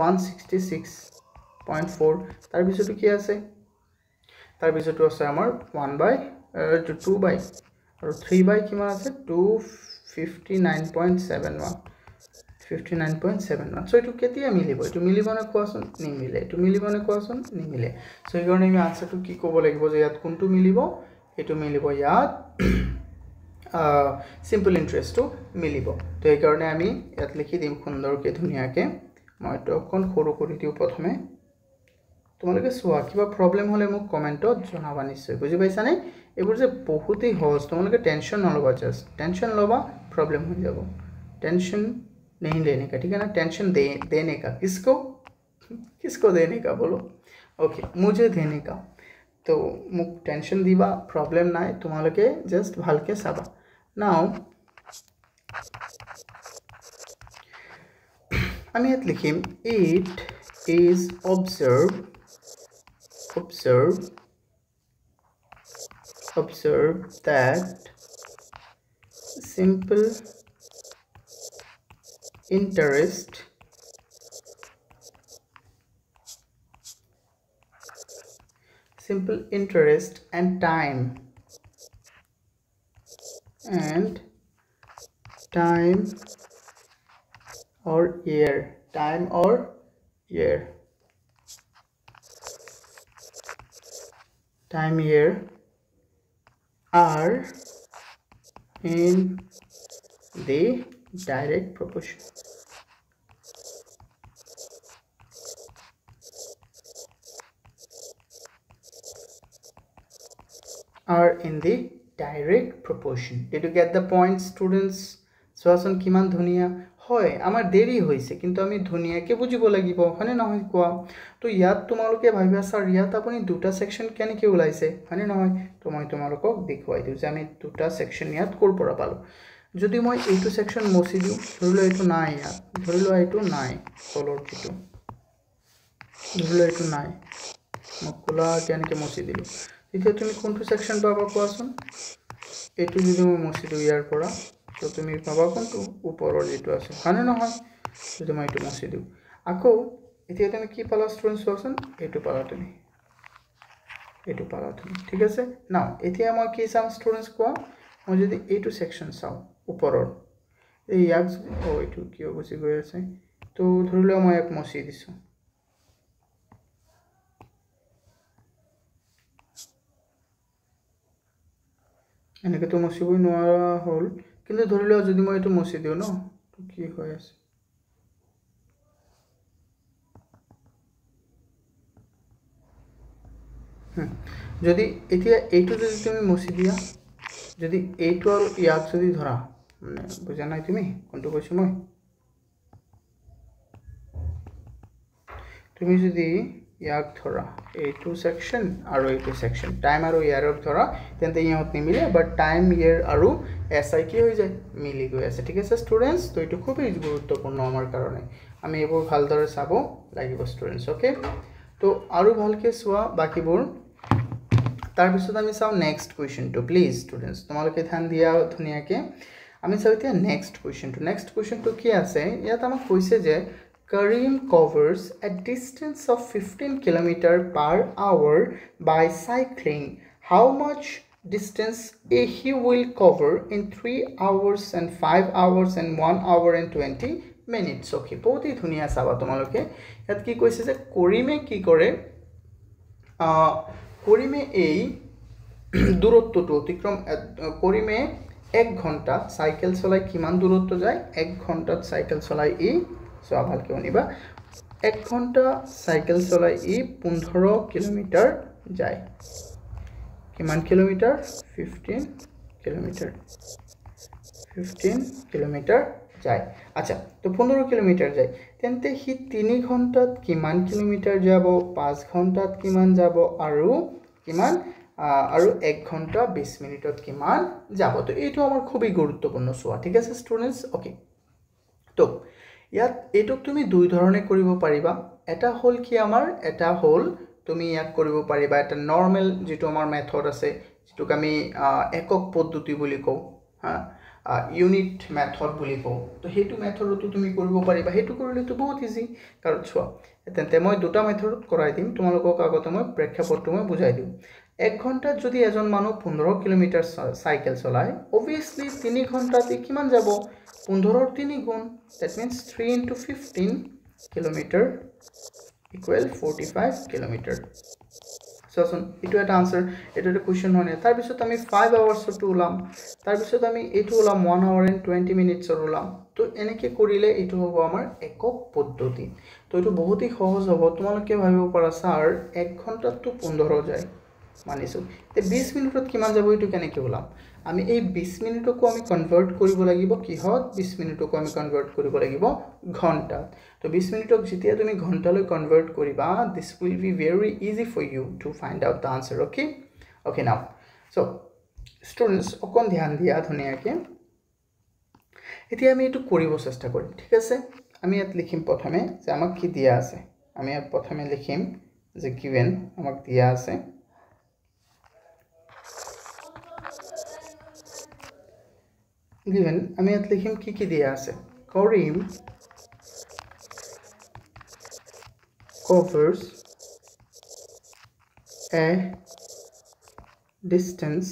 166.4 তাৰ পিছতো কি আছে তাৰ পিছতো আছে আমাৰ 2 আৰু 3 কিমান আছে 259.71 59.71 so এটো কেতিয়া মিলিব এটো মিলিব না কোৱাচোন নিমিলে এটো মিলিব না কোৱাচোন নিমিলে so এই কাৰণে আমি আনসাৰটো কি ক'ব লাগিব যে ইয়াত কোনটো মিলিব এটো মিলিব ইয়াত simple interest to মিলিব তো এই কাৰণে আমি ইয়াত লিখি দিম সুন্দৰকে ধুনিয়াকে মই তো কোন সৰু কৰি দিও প্ৰথমে তোমালোকে সোৱা কিবা প্ৰবলেম হলে মোক কমেন্টত জনাবা নিশ্চয় বুজি পাইছা নে এবোৰ যে বহুতই সহজ তোমালোকে টেনশন নলবা জাস্ট টেনশন লবা प्रॉब्लम हो जाएगा टेंशन नहीं लेने का ठीक है ना टेंशन देने का किसको देने का बोलो ओके मुझे देने का तो मुक टेंशन दीबा प्रॉब्लम ना है तुम्हारे जस्ट भालके साबा नाउ আমি ইয়াত লিখিম it is observed that simple interest and time or year are in the direct proportion did you get the point students সোৱাচোন কিমান ধুনিয়া হয় আমাৰ দেৰি হৈছে কিন্তু আমি ধুনিয়াকে বুজিব লাগিব হনে নহয় কোৱা তো ইয়াত তোমালোকে ভাবিবা স্যাৰ ইয়াত আপুনি দুটা সেকশন কেনেকৈ ওলাইছে হনে নহয় তো মই তোমালোকক দেখুৱাই দিও যে আমি দুটা সেকশন ইয়াত কৰ পৰা পালো যদি মই এইটো সেকশন মুছি দিও ধৰিলো এইটো নাই ইয়াত ধৰিলো এইটো নাই তলৰ কিটো ধৰিলো এইটো নাই মকলা কেনেকৈ মুছি দিলো এতিয়া তুমি কোনটো সেকশন পাবা কোৱাচোন এইটো যদি মই মুছি দিও ইয়াৰ পৰা তো তুমি পাবা কোনটো ওপৰৰ যেটো আছে হনে নহয় যদি মই এইটো মুছি দিও আকৌ এতিয়া তুমি কি পালা স্টুডেন্টস কোৱাচোন এইটো পালা তুমি ঠিক আছে নাও এতিয়া মই কি চাম স্টুডেন্টস কোৱা মই যদি এইটো সেকশন চাও ওপৰৰ এই ইয়াক এইটো কিয় গুছি গৈ আছে তো ধৰিলো মই এক মুছি দিছো এনেকে তো মুছিবই নোৱাৰা হল কিন্তু ধৰিলো যদি মই এইটো মুছি দিও ন তো কি হৈ আছে যদি এতিয়া এইটো যদি তুমি মুছি দিয়া যদি এইটো আৰু ইয়াক যদি ধৰা মানে বুজা নাই তুমি কোনটো কৈছো মই তুমি যদি ইয়াক ধৰা এইটো সেকশন আৰু এইটো সেকশন টাইম আৰু ইয়াৰক ধৰা তেন্তে ইহঁত নিমিলে বাট টাইম ইয়াৰ আৰু এসআই কি হৈ যায় মিলি গৈ আছে ঠিক আছে স্টুডেন্টস তো এটো খুবই গুৰুত্বপূৰ্ণ আমাৰ কাৰণে আমি এবোৰ ভালদৰে চাব লাগিব স্টুডেন্টস ওকে তো আৰু ভালকে সোৱা বাকিবোৰ তাৰ পিছত আমি চাও নেক্সট কোৱেশ্চনটো প্লিজ স্টুডেন্টস তোমালোকে ধ্যান দিয়া ধুনিয়াকে আমি চাও এতিয়া নেক্সট কোৱেশ্চনটো কি আছে ইয়াত আমাক কৈছে যে Karim covers a distance of 15 km/h by cycling. How much distance he will cover in 3 hours and 5 hours and 1 hour and 20 minutes? Okay, বহুত ধুনিয়া চাবা তোমালোকে ইয়াত কি কৈছে যে কৰিমে কি কৰে কৰিমে এই দূৰত্বটো অতিক্ৰম কৰিমে 1 ঘন্টা সাইকেল চলাই কিমান দূৰত্ব যায় 1 ঘন্টাত সাইকেল চলাই ই চোৱা ভালকৈ শুনিবা 1 ঘণ্টা সাইকেল চলাই ই 15 কিলোমিটাৰ যায় কিমান কিলোমিটাৰ 15 কিলোমিটাৰ যায় আচ্ছা তো 15 কিলোমিটাৰ যায় তেন্তে হি 3 ঘণ্টাত কিমান কিলোমিটাৰ যাব 5 ঘণ্টাত কিমান যাব আৰু কিমান আৰু 1 ঘণ্টা 20 মিনিটত কিমান যাব তো এইটো আমাৰ খুবই গুৰুত্বপূৰ্ণ চোৱা ঠিক আছে স্টুডেন্টস ওকে তো ইয়াত এইটো তুমি দুই ধৰণে কৰিব পাৰিবা এটা হল কি আমাৰ এটা হল তুমি ইয়াক কৰিব পাৰিবা এটা নৰমাল যেটো আমাৰ মেথড আছে যেটোক আমি একক পদ্ধতি বুলি কও হা ইউনিট মেথড বুলি কও তো হেতু মেথডটো তুমি কৰিব পাৰিবা হেতু কৰিলে তো বহুত ইজি কাৰণ চোৱা তেন্তে মই দুটা মেথড কৰাই দিম তোমালোকক আগতে মই প্ৰেক্ষাপটটো মই বুজাই দিম 1 ঘণ্টাত যদি এজন মানুহ 15 কিলোমিটাৰ সাইকেল চলায় obviously 3 ঘণ্টাত কিমান যাব 15 ৰ 3 গুণ that means 3 into 15 kilometer equal 45 kilometer so itu eta answer itu eta question hone tar bisot ami 5 hours to ulam tar bisot ami etu ulam 1 hour and 20 minutes or ulam to eneke korile etu hobo amar ekok poddoti to etu bahut hi সহজ hobo তোমালোকে ভাবিব পাৰা sir 1 ঘন্টা তো 15 যায় মানিছো তে 20 মিনিটত কিমান যাব এটো কেনেকে ওলাম আমি এই 20 মিনিটকো আমি কনভার্ট কৰিব লাগিব কি হত 20 মিনিটকো আমি কনভাৰ্ট কৰিব লাগিব ঘন্টা তো 20 মিনিটক যেতিয়া তুমি ঘন্টালৈ কনভাৰ্ট কৰিবা this will be very easy for you to find out the answer okay now so students অকন ধ্যান দিয়া ধুনিয়াকে এতিয়া আমি এটো কৰিব চেষ্টা কৰিম ঠিক আছে আমি ইয়াত লিখিম প্ৰথমে যে আমাক কি দিয়া আছে আমি ইয়াত প্ৰথমে লিখিম যে given আমাক দিয়া আছে given আমি ইয়াত লিখিম কি দিয়া আছে Karim covers a distance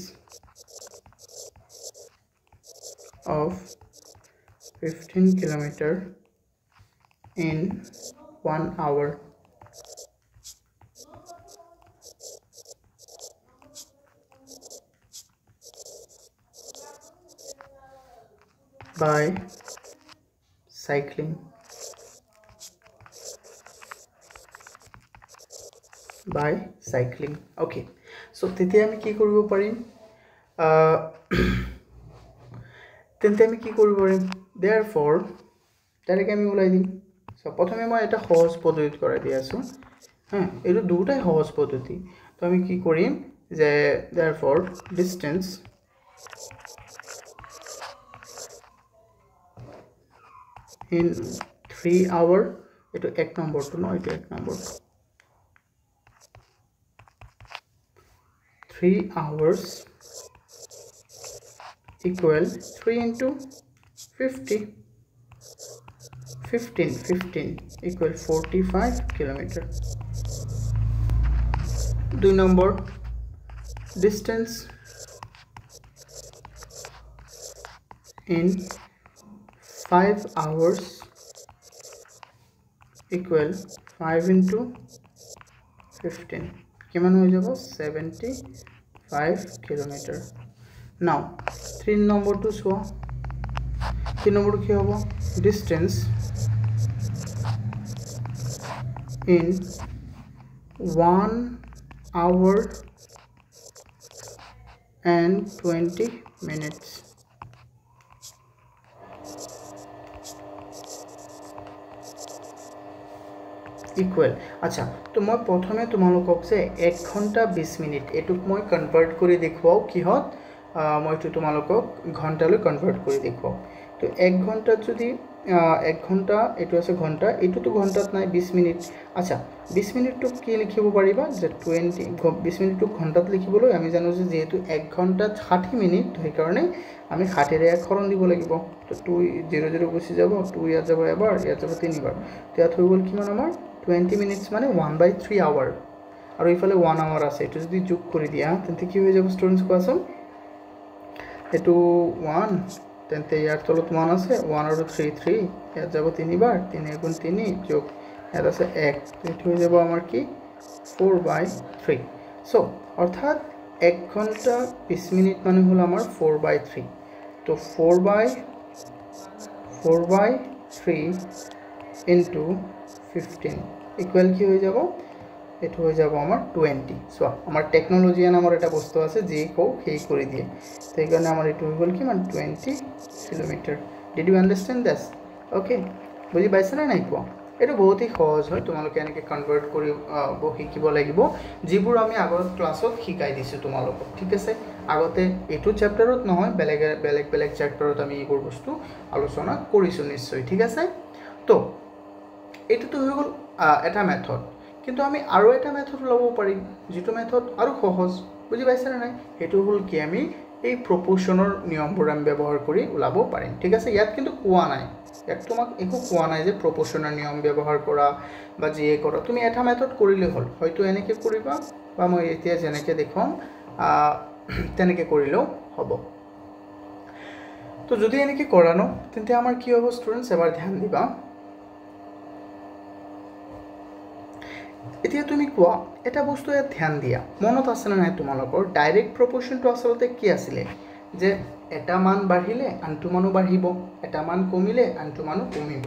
of 15 kilometer in 1 hour by cycling okay so তেতিয়া আমি কি কৰিব পাৰিম তেন্তে আমি কি কৰিব পাৰিম therefore ডাইৰেক্ট আমি উলাই দিম সো প্ৰথমে মই এটা সহজ পদ্ধতি কৰাই দি আছো হ্যাঁ এটো দুটাই সহজ পদ্ধতি তো আমি কি কৰিম যে therefore distance in 3 hour eto ek number to no eto ek number 3 hours equal 3 into 50 15 equal 45 kilometer 2 number distance in 5 hours equal 5 into 15 কিমান হৈ যাব 75 kilometer now 3 number to show 3 number কি হ'ব distance in 1 hour and 20 minutes equal আচ্ছা তো মই প্ৰথমে তোমালোকক যে 1 ঘন্টা 20 মিনিট এটুক মই কনভাৰ্ট কৰি দেখুৱাও কি হত মই তো তোমালোকক ঘন্টালৈ কনভাৰ্ট কৰি দেখুৱাও তো 1 ঘন্টা যদি 1 ঘন্টা এটো আছে ঘন্টা এটো তো ঘন্টাত নাই 20 মিনিট আচ্ছা 20 মিনিট তো কি লিখিব পাৰিবা যে 20 মিনিট তো ঘন্টাত লিখিবলৈ আমি জানো যে যেহেতু 1 ঘন্টা 60 মিনিট সেই কাৰণে আমি 60 ৰে এক হৰণ দিব লাগিব তো 2 0 0 গুছি যাব 2 ইয়া যাব এবাৰ ইয়া যাব তিনিবাৰ তেতিয়া হৈ গল কিমান আমাৰ 20 minutes মানে 1/3 hour আৰু ইফালে 1 hour আছে এটো যদি যোগ কৰি দিয়া তেন্তে কি হৈ যাব স্টুডেন্টস কোৱাচোন এটো 1 তেন্তে ইয়াৰ তলত 1 আছে 1 আৰু 3 3 ইয়াত যাব তিনিবাৰ 3 গুণ 3 যোগ ইয়াত আছে 1 এটো হৈ যাব আমাৰ কি 4/3 সো অৰ্থাৎ 1 ঘন্টা 20 মিনিট মানে হল আমাৰ 4/3 তো 4/3 ইনটু 15 ইকুয়াল কি হয়ে যাব এটা হয়ে যাব আমার 20 সো আমার টেকনোলজিয়ান আমার এটা বস্তু আছে যে কো সেই করে দিয়ে তো এই কারণে আমার এটা হয়ে গেল কি মানে 20 kilometre did you understand this okay বুঝি পাইছে না নাই কোৱা এটা বহুতই সহজ হয় তোমালোকে এনেকৈ কনভাৰ্ট কৰিব শিকিব লাগিব যিবোৰ আমি আগৰ ক্লাছত শিকাই দিছোঁ তোমালোকক ঠিক আছে আগতে এইটো চেপ্টাৰত নহয় বেলেগ বেলেগ বেলেগ চেপ্টাৰত আমি এইবোৰ বস্তু আলোচনা কৰিছোঁ নিশ্চয় ঠিক আছে তো এইটোতো হৈ গ'ল এটা মেথড কিন্তু আমি আৰু এটা মেথড ল'ব পাৰিম যিটো মেথড আৰু সহজ বুজি পাইছানে নাই সেইটো হ'ল কি আমি এই প্ৰপোৰ্শনৰ নিয়মবোৰ আমি ব্যৱহাৰ কৰি ওলাব পাৰিম ঠিক আছে ইয়াত কিন্তু কোৱা নাই ইয়াত তোমাক একো কোৱা নাই যে প্ৰপোৰ্শনৰ নিয়ম ব্যৱহাৰ কৰা বা যিয়ে কৰা তুমি এটা মেথড কৰিলে হ'ল হয়তো এনেকৈ কৰিবা বা মই এতিয়া যেনেকৈ দেখুৱাম তেনেকৈ কৰিলেও হ'ব তো যদি এনেকৈ কৰা ন তেন্তে আমাৰ কি হ'ব ষ্টুডেণ্টছ এবাৰ ধ্যান দিবা এতিয়া তুমি কোৱা এটা বস্তু ইয়াত ধ্যান দিয়া মনত আছে না নাই তোমালোকৰ ডাইৰেক্ট প্ৰপোৰ্শনটো আচলতে কি আছিলে যে এটা মান বাঢ়িলে আনটো মানো বাঢ়িব এটা মান কমিলে আনটো মানো কমিব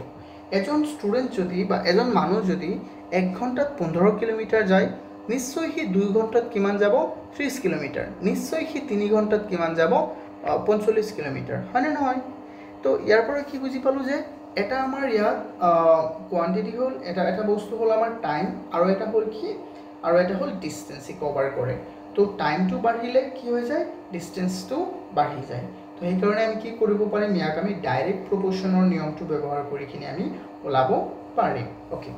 এজন ষ্টুডেণ্ট যদি বা এজন মানুহ যদি 1 ঘণ্টাত 15 কিলোমিটাৰ যায় নিশ্চয় সি 2 ঘণ্টাত কিমান যাব 30 কিলোমিটাৰ নিশ্চয় সি 3 ঘণ্টাত কিমান যাব 45 কিলোমিটাৰ হয়নে নহয় তো ইয়াৰ পৰা কি বুজি পালো যে এটা আমাৰ ইয়াত কোৱান্টিটি হ'ল এটা বস্তু হ'ল আমাৰ টাইম আৰু এটা হ'ল কি আৰু এটা হ'ল ডিসটেন্স কভাৰ কৰে তো টাইমটো বাঢ়িলে কি হৈ যায় ডিসটেন্সটো বাঢ়ি যায় তো এই কাৰণে আমি কি কৰিব পাৰিম ইয়াক আমি ডাইৰেক্ট প্ৰপোৰ্শনৰ নিয়মটো ব্যৱহাৰ কৰি কিনে আমি ওলাব পাৰিম ওকে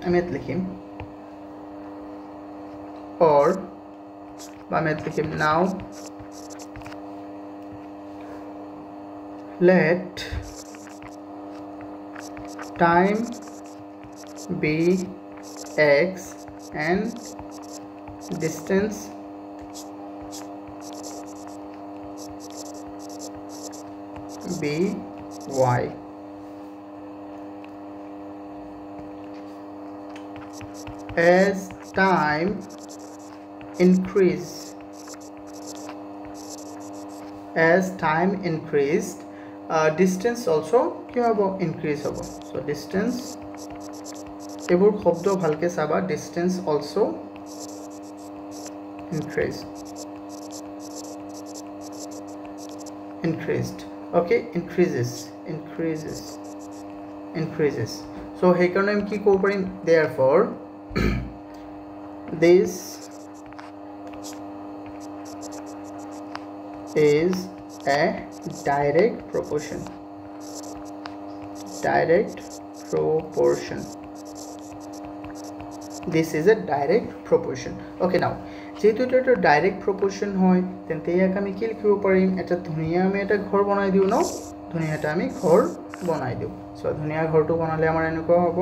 আমি ইয়াত লিখিম or বা আমি ইয়াত লিখিম now let time be x and distance be y as time increased distance also কি হ'ব increase হ'ব so distance এবোৰ শব্দ ভালকে চাবা distance also increased okay increases so সেই কাৰণে আমি কি ক'ব পাৰিম therefore this is a direct proportion this is a direct proportion okay now যেহেতু এটা ডাইরেক্ট প্রপোর্শন হয় তেন্তে ইয়াক আমি কি লিখিব পাৰিম এটা ধুনিয়া আমি এটা ঘৰ বনাই দিও ন ধুনিয়াটা আমি ঘৰ বনাই দিও সো ধুনিয়া ঘৰটো বনালে আমাৰ এনেকুৱা হ'ব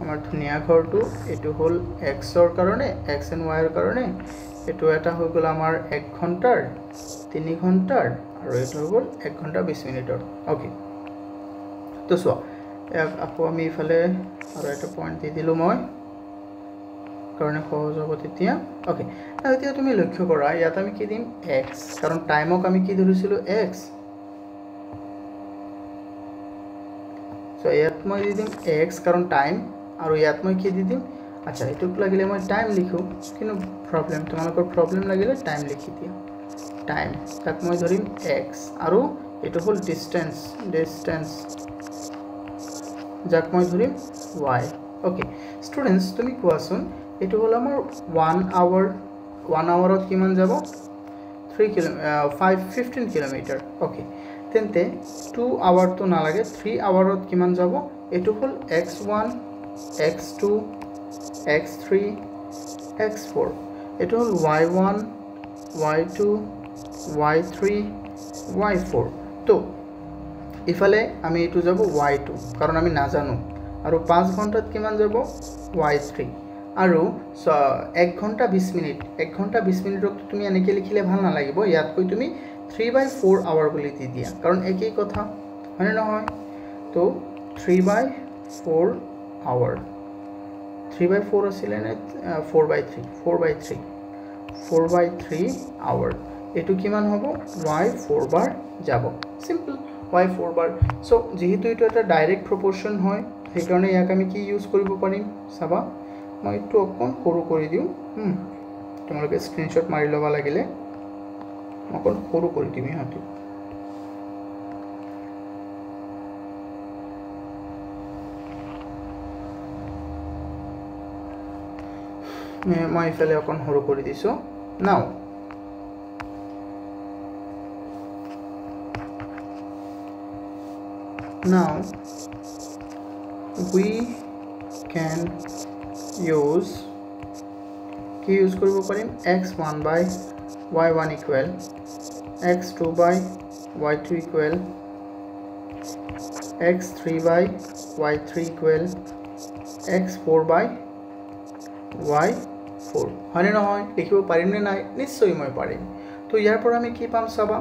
আমাৰ ধুনিয়া ঘৰটো এটো হ'ল x ৰ কাৰণে x and y ৰ কাৰণে এটো এটা হৈ গ'ল আমাৰ 1 ঘণ্টাৰ 3 ঘণ্টাৰ আৰু এটো হৈ গ'ল 1 ঘণ্টা 20 মিনিটৰ ওকে তো সো আকৌ আমি ইফালে আৰু এটা পয়েন্ট দি দিলো মই কাৰণে সহজ হ'ব তেতিয়া ওকে এতিয়া তুমি লক্ষ্য কৰা ইয়াত আমি কি দিম x কাৰণ টাইমক আমি কি ধৰিছিলো x সো ইয়াত মই দি দিম x কাৰণ টাইম আৰু ইয়াত মই কি দি দিম আচ্ছা এটুক লাগিলে মই টাইম লিখো কিন্তু প্ৰবলেম তোমালোকৰ প্ৰবলেম লাগিলে টাইম লিখি দিয়া টাইম তাক মই ধৰিম x আৰু এটো হ'ল ডিসটেন্স যাক মই ধৰিম y ওকে স্টুডেন্টস তুমি কোৱাচোন এটো হল আমাৰ 1 আৱাৰত কিমান যাব 15 কিলোমিটাৰ ওকে তেন্তে 2 আৱাৰ তো না লাগে 3 আৱাৰত কিমান যাব এটো হল x1 x2 x3 x4 এটো হল y1 y2 y3 y4 তো ইফালে আমি এটো যাব y2 কাৰণ আমি না জানো আৰু 5 ঘণ্টাত কিমান যাব y3 আৰু 1 ঘণ্টা 20 মিনিট 1 ঘণ্টা 20 মিনিটক তুমি এনেকৈ লিখিলে ভাল না লাগিব ইয়াত কৈ তুমি 3/4 আৱাৰ বুলি দি দিয়া কাৰণ একই কথা মানে নহয় তো 3/4 আৱাৰ 3/4 আছিল নে 4/3 আৱাৰ এটো কিমান হ'ব y 4 বাৰ যাব সিম্পল y4 বাৰ সো যেহেতু এটা এটা ডাইৰেক্ট প্ৰপোৰ্শন হয় সেই কাৰণে ইয়াক আমি কি ইউজ কৰিব পাৰিম চাবা মই একটু অকণ সৰু কৰি দিওঁ তোমালোকে স্ক্ৰিনশট মাৰি ল'বা লাগিলে অকণ সৰু কৰি দিম ইহঁতে মই ইফালে অকণ সৰু কৰি দিছো নাও now we can use কৰিব পাৰিম x1 by y1 equal x2 by y2 equal x3 by y3 equal x4 by y4 হয়নে নহয় লিখিব পাৰিম নে নাই নিশ্চয় মই পাৰিম তো ইয়াৰ পৰা আমি কি পাম চাবা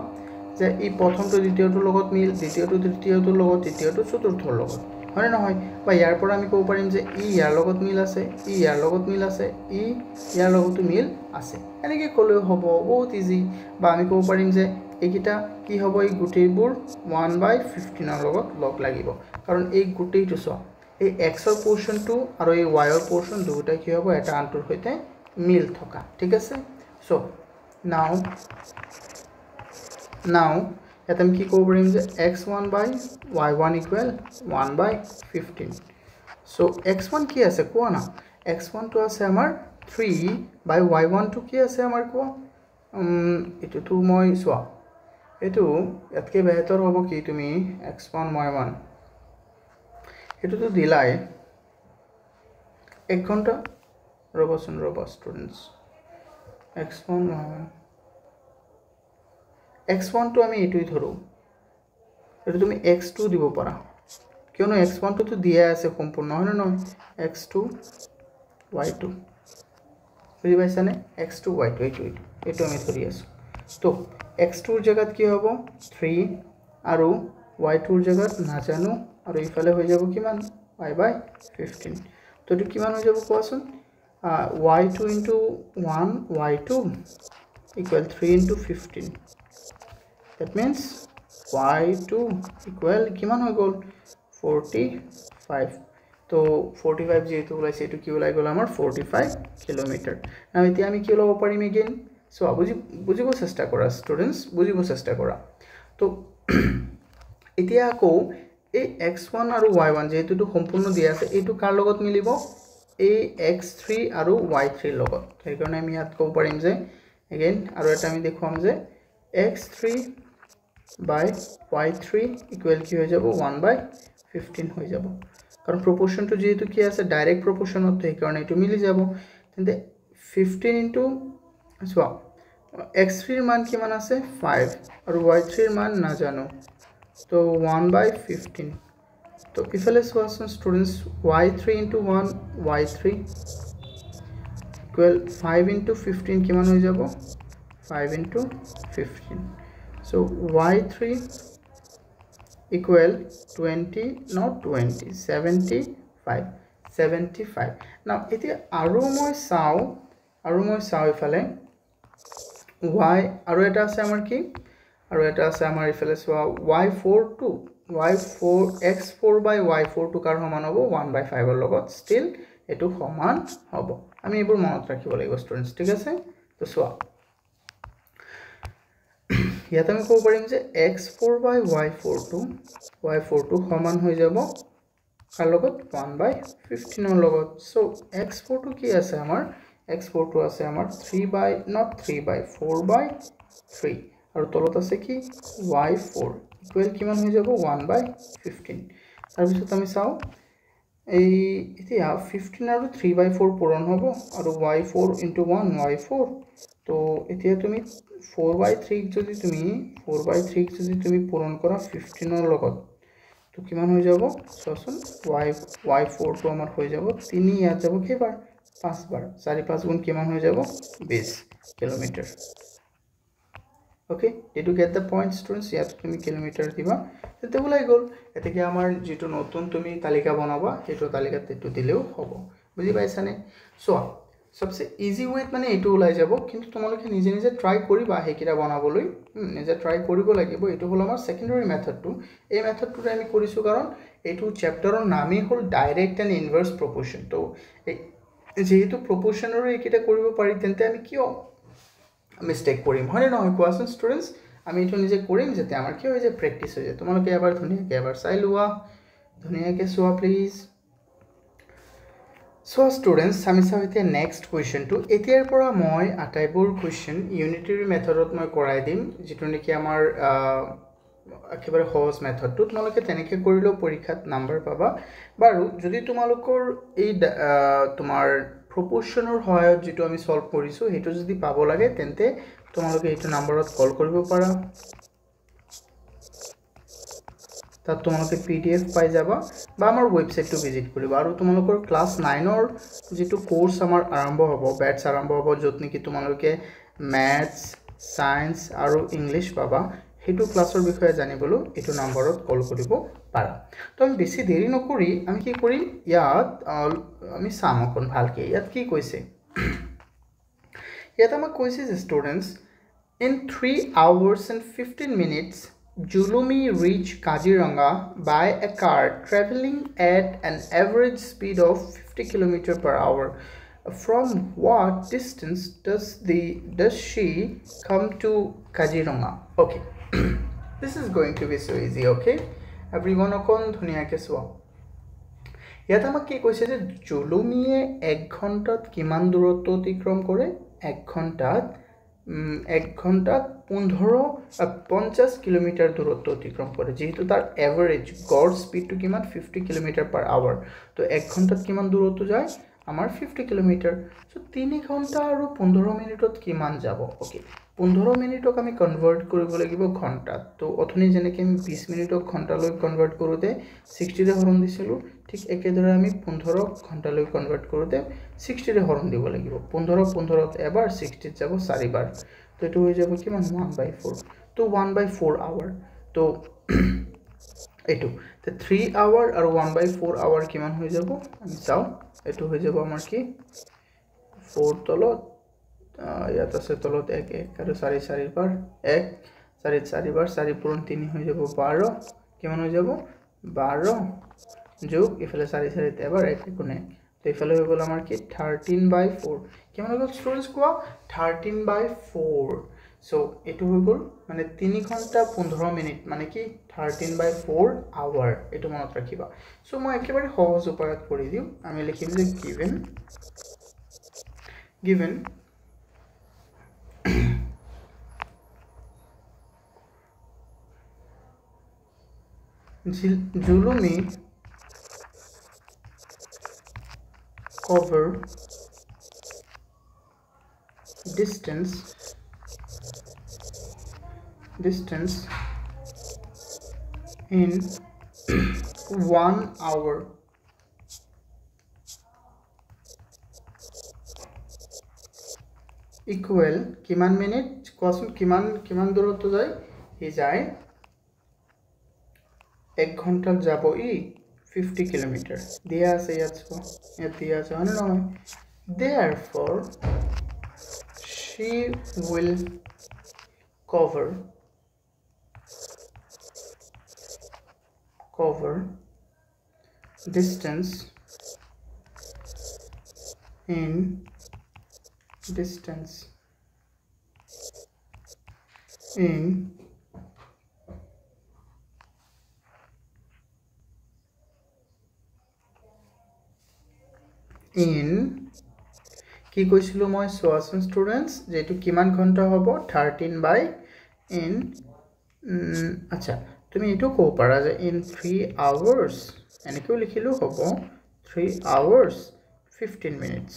যে এই প্ৰথমটো দ্বিতীয়টোৰ লগত মিল দ্বিতীয়টো তৃতীয়টোৰ লগত তৃতীয়টো চতুৰ্থৰ লগত হয়নে নহয় বা ইয়াৰ পৰা আমি ক'ব পাৰিম যে ই ইয়াৰ লগত মিল আছে ই ইয়াৰ লগত মিল আছে ই ইয়াৰ লগতো মিল আছে এনেকৈ ক'লেও হ'ব বহুত ইজি বা আমি ক'ব পাৰিম যে এইকেইটা কি হ'ব এই গোটেইবোৰ 1/15 ৰ লগত লগ লাগিব কাৰণ এই গোটেইটো চোৱা এই x ৰ পোৰ্শনটো আৰু এই y ৰ পোৰ্শন দুটা কি হ'ব এটা আনটোৰ সৈতে মিল থকা ঠিক আছে সো now এটা আমি কি ক'ব পাৰিম যে x1 by y1 equal 1/15 so x1 কি আছে কোৱা না x1 টো আছে আমাৰ 3 by y1 টো কি আছে আমাৰ কোৱা এটো তো মই চোৱা এটো এতকে বেহতৰ হ'ব কি তুমি x1 y1 এটো তো দিলাই 1 ঘন্টা ৰবা স্টুডেন্টস x1 y1 x1 তো আমি এটুই ধৰো এটো তুমি x2 দিব পাৰা কিয়নো x1 তো দিয়া আছে সম্পূৰ্ণ হয় না নহয় x2 y2 বুজি পাইছানে x2 y2 এটো আমি ধৰি আছো তো x2 ৰ জায়গাত কি হ'ব 3 আৰু y2 ৰ জায়গাত নাজানো আৰু ইফালে হৈ যাব কিমান y/15 তো এটো কিমান হৈ যাব কোৱাচোন y2 into 1 y2 equal 3 into 15 that means y2 equal কিমান হৈ গল 45 তো 45 যেহেতু ওলাইছে এটো কি ওলাই গল আমাৰ 45 কিলোমিটাৰ নাও এতিয়া আমি কি লব পাৰিম again সো বুজিব চেষ্টা কৰা স্টুডেন্টস বুজিব চেষ্টা কৰা তো এতিয়া আকৌ এই x1 আৰু y1 যেহেতু তো সম্পূৰ্ণ দিয়া আছে এটো কাৰ লগত মিলিব এই x3 আৰু y3 লগত সেই কাৰণে আমি ইয়াত ক'ব পাৰিম যে again আৰু এটা আমি দেখুৱাম যে x3 by y3 equal কি হৈ যাব 1/15 হৈ যাব কাৰণ proportion to যেহেতু কি আছে ডাইরেক্ট proportion হতে এই কারণে এটো মিলি যাব তেন্তে 15 into সো x3 এর মান কি মান আছে 5 আর y3 এর মান না জানো তো 1/15 তো ইফালে সোয়াসন students y3 into 1 y3 equal 5 into 15 কি মান হৈ যাব 5 into 15 so y3 equal 20 not 20 75 now এতিয়া আৰু মই চাও ইফালে y আৰু এটা আছে আমাৰ কি আৰু এটা আছে আমাৰ ইফালে সোৱা y4 to y4 x4 by y4 to কাৰ সমান হ'ব 1/5 ৰ লগত still এটো সমান হ'ব আমি এবোৰ মনত ৰাখিব লাগিব স্টুডেন্টস ঠিক আছে তো সোৱা ইয়াত আমি ক'ব পাৰিম যে x4 by y4 to সমান হৈ যাব কাৰ লগত 1/15 ৰ লগত সো x4 to কি আছে আমাৰ x4 to আছে আমাৰ 4/3 আৰু তলত আছে কি y4 ইকুৱেল কিমান হৈ যাব 1/15 তাৰ পিছত আমি চাও এই এতিয়া 15 আৰু 3/4 পূৰণ হ'ব আৰু y4 into 1 y4 তো এতিয়া তুমি 4/3 যদি তুমি পূৰণ কৰা 15 ৰ লগত তো কিমান হৈ যাব সসন y4 তো আমাৰ হৈ যাব 3 ইয়াত যাব কেবাৰ 5 বাৰ 4 5 গুণ কিমান হৈ যাব 20 kilometre okay did you get the point students ইয়াত তুমি কিলোমিটাৰ দিবা তেতে ওলাই গল এতেকে আমাৰ যেটো নতুন তুমি তালিকা বনাবা হেটো তালিকাত এটো দিলেও হ'ব বুজি পাইছানে সো सबसे इजी वेत माने एटु ओলাই যাব কিন্তু তোমালোকে নিজে নিজে ট্রাই কৰিবা হেকিটা বনাবলৈ নিজে ট্ৰাই কৰিব লাগিব এটু হল আমাৰ সেকেন্ডাৰী মেথডটো এই মেথডটো আমি কৰিছো কাৰণ এটু চ্যাপ্টাৰৰ নামই হল ডাইৰেক্ট এন্ড ইনভাৰ্স প্ৰপোৰ্শন তো যেহেতু প্ৰপোৰ্শনৰ একিটা কৰিব পাৰি তেন্তে আমি কিয় মিস্টেক কৰিম হয়নে নহয় কোৱাচোন ষ্টুডেন্টস আমি এটু নিজে কৰিম যেতে আমাৰ কি হৈ যায় প্ৰেক্টিস হৈ যায় তোমালোকে এবাৰ ধুনীয়াকৈ এবাৰ চাই লোৱা ধুনীয়াকৈ চোৱা প্লিজ So students, আমি চাওতে next question to এতিয়াৰ পৰা মই আটাইবোৰ question unitary methodত মই কৰাই দিম যেটো নেকি আমাৰ একেবাৰে সহজ মেথডটো তোমালোকে তেনেকৈ কৰিলে পৰীক্ষাত নম্বৰ পাবা বাৰু যদি তোমালোকৰ এই তোমাৰ proportional সহায়ত যেটো আমি সলভ কৰিছো হেতু যদি পাব লাগে তেন্তে তোমালোকে এইটো নম্বৰত কল কৰিব পাৰা তাত তোমালোকে পিডিএফ পাই যাবা বা আমাৰ ওয়েবসাইটটো ভিজিট কৰিবা আৰু তোমালোকৰ ক্লাস 9 ৰ যেটো কোৰ্স আমাৰ আৰম্ভ হ'ব ব্যাচ আৰম্ভ হ'ব যত নেকি তোমালোকে ম্যাথছ সায়েন্স আৰু ইংলিশ পাবা হেতু ক্লাসৰ বিষয়ে জানিবলৈ এটো নম্বৰত কল কৰিব পাৰা তো আমি বেছি দেৰি নকৰি আমি কি কৰিম ইয়াত আমি সামকন ভালকে ইয়াত কি কৈছে ইয়াত আমাক কৈছে যে students in 3 hours and 15 minutes Julumi reached Kaziranga by a car traveling at an average speed of 50 km per hour. From what distance does she come to Kaziranga? Okay, this is going to be so easy. Okay, everyone, okon dhuniya ke swa. Yata amak ki koise je Julumi 1 ঘন্টাত কিমান দূৰত্ব অতিক্ৰম কৰে 1 ঘন্টাত 1 ঘন্টাত 50 kilometre দূরত্ব অতিক্রম করে যেহেতু তার এভারেজ গড় স্পিড টু কিমান 50 কিলোমিটার পার আওয়ার তো 1 ঘন্টাত কিমান দূরত্ব যায় আমার 50 কিলোমিটার সো 3 ঘন্টা আৰু 15 মিনিটত কিমান যাব ওকে 15 মিনিটক আমি কনভাৰ্ট কৰিব লাগিব ঘন্টাত তো অথনি যেনেকৈ আমি 20 মিনিটক ঘন্টালৈ কনভাৰ্ট কৰোতে 60 ৰে হৰণ দিছিলো ঠিক একেদৰে আমি 15 ঘন্টালৈ কনভাৰ্ট কৰোতে 60 ৰে হৰণ দিব লাগিব 15 15ত এবাৰ 60 যাব 4 বাৰ তো এটো হৈ যাব কিমান 1/4 তো 1/4 আওয়ার তো এটো তো 3 আওয়ার আৰু 1/4 আওয়াৰ কিমান হৈ যাব আমি চাও এটো হৈ যাব আমাৰ কি 4 তলত ইয়াত আছে তলত 1 1 আৰু 4 4 বাৰ 1 4 4 বাৰ 4 পূৰণ 3 হৈ যাব 12 কিমান হৈ যাব 12 যোগ ইফালে 4 4 এবাৰ 1 গুণে তো ইফালে হৈ গল আমাৰ কি 13/4 কিমান হৈ গল স্টুডেন্টস কোৱা 13/4 সো এটো হৈ গল মানে 3 ঘন্টা 15 মিনিট মানে কি 13/4 আওয়ার এটো মনত ৰাখিবা সো মই একেবাৰে সহজ উপায়ত কৰি দিও আমি লিখিম যে given Julumi cover distance in 1 hour equal কিমান মিনিট কোৱাচোন কিমান দূৰত্ব যায় ই যায় 1 ঘন্টাত যাব ই 50 কিলোমিটার দিয়া আছে ইয়াত দিয়া আছে হয় নহয় therefore she will cover distance in কি কৈছিলো মই সোয়াসন স্টুডেন্টস যেটো কিমান ঘন্টা হ'ব 13 আচ্ছা তুমি এটো কো পাৰা যে in 3 hours এনেকৈ লিখিলো হ'ব 3 hours 15 minutes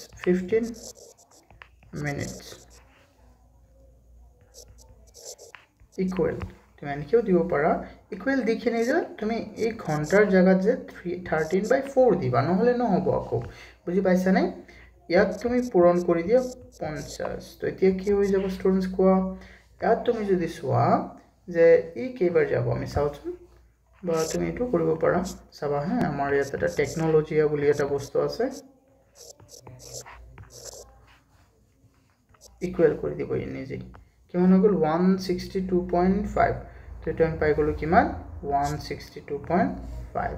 equal তুমি এনেকৈ দিব পাৰা equal দেখিনে যে তুমি এই ঘন্টাৰ জায়গাত যে 13/4 দিবা নহলে নহব আকৌ বুজি পাইছা নে ইয়াত তুমি পূৰণ কৰি দিয়া 50 তো এতিয়া কি হৈ যাব স্টুডেন্টস কোৱা ইয়াত তুমি যদি সোৱা যে ই কেইবাৰ যাব আমি চাওচোন বা তুমি এটো কৰিব পাৰা চাবা আমাৰ ইয়াত এটা টেকনলজিয়া বুলি এটা বস্তু আছে ইকুৱেল কৰি দিব নিজেই কিমান হৈ গ'ল 162.5 তো এইটো আমি পাই গ'লো কিমান 162.5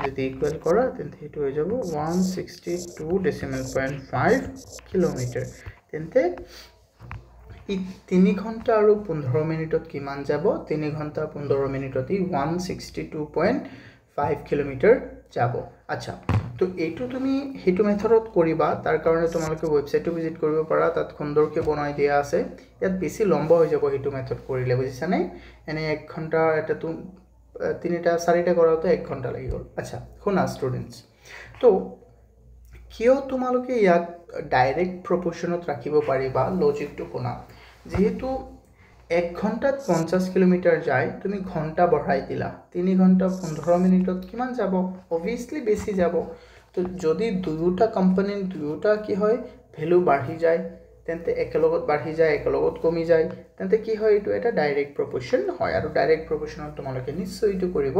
যদি ইকুৱেল কৰা তেন্তে এইটো হৈ যাব 162.5 কিলোমিটাৰ তেন্তে 3 ঘণ্টা আৰু 15 মিনিটত কিমান যাব 3 ঘণ্টা 15 মিনিটত 162.5 কিলোমিটাৰ যাব আচ্ছা তো এইটো তুমি হেতু মেথডত কৰিবা তাৰ কাৰণে তোমালোকে ওয়েবসাইটটো ভিজিট কৰিব পাৰা তাত সুন্দৰকৈ বনাই দিয়া আছে ইয়াত বেছি লম্বা হৈ যাব হেতু মেথড কৰিলে বুজিছা নে এনে 1 ঘণ্টা এটা তো 3টা 4টা কৰাতে 1 ঘণ্টা লাগি গ'ল আচ্ছা শুনা স্টুডেন্টস তো কিয় তোমালোকে ইয়াক ডাইৰেক্ট প্ৰপোৰ্শনত ৰাখিব পাৰিবা লজিকটো শুনা যেহেতু 1 ঘণ্টাত 50 কিলোমিটাৰ যায় তুমি ঘণ্টা বঢ়াই দিলা 3 ঘণ্টা 15 মিনিটত কিমান যাব obviously বেছি যাব তো যদি দুয়োটা কোম্পানীৰ দুয়োটা কি হয় ভ্যালু বাঢ়ি যায় তেন্তে একেলগত বাঢ়ি যায় একেলগত কমি যায় তেন্তে কি হয় এটো এটা ডাইৰেক্ট প্ৰপোৰ্শন হয় আৰু ডাইৰেক্ট প্ৰপোৰ্শনত তোমালোকে নিশ্চয় এটো কৰিব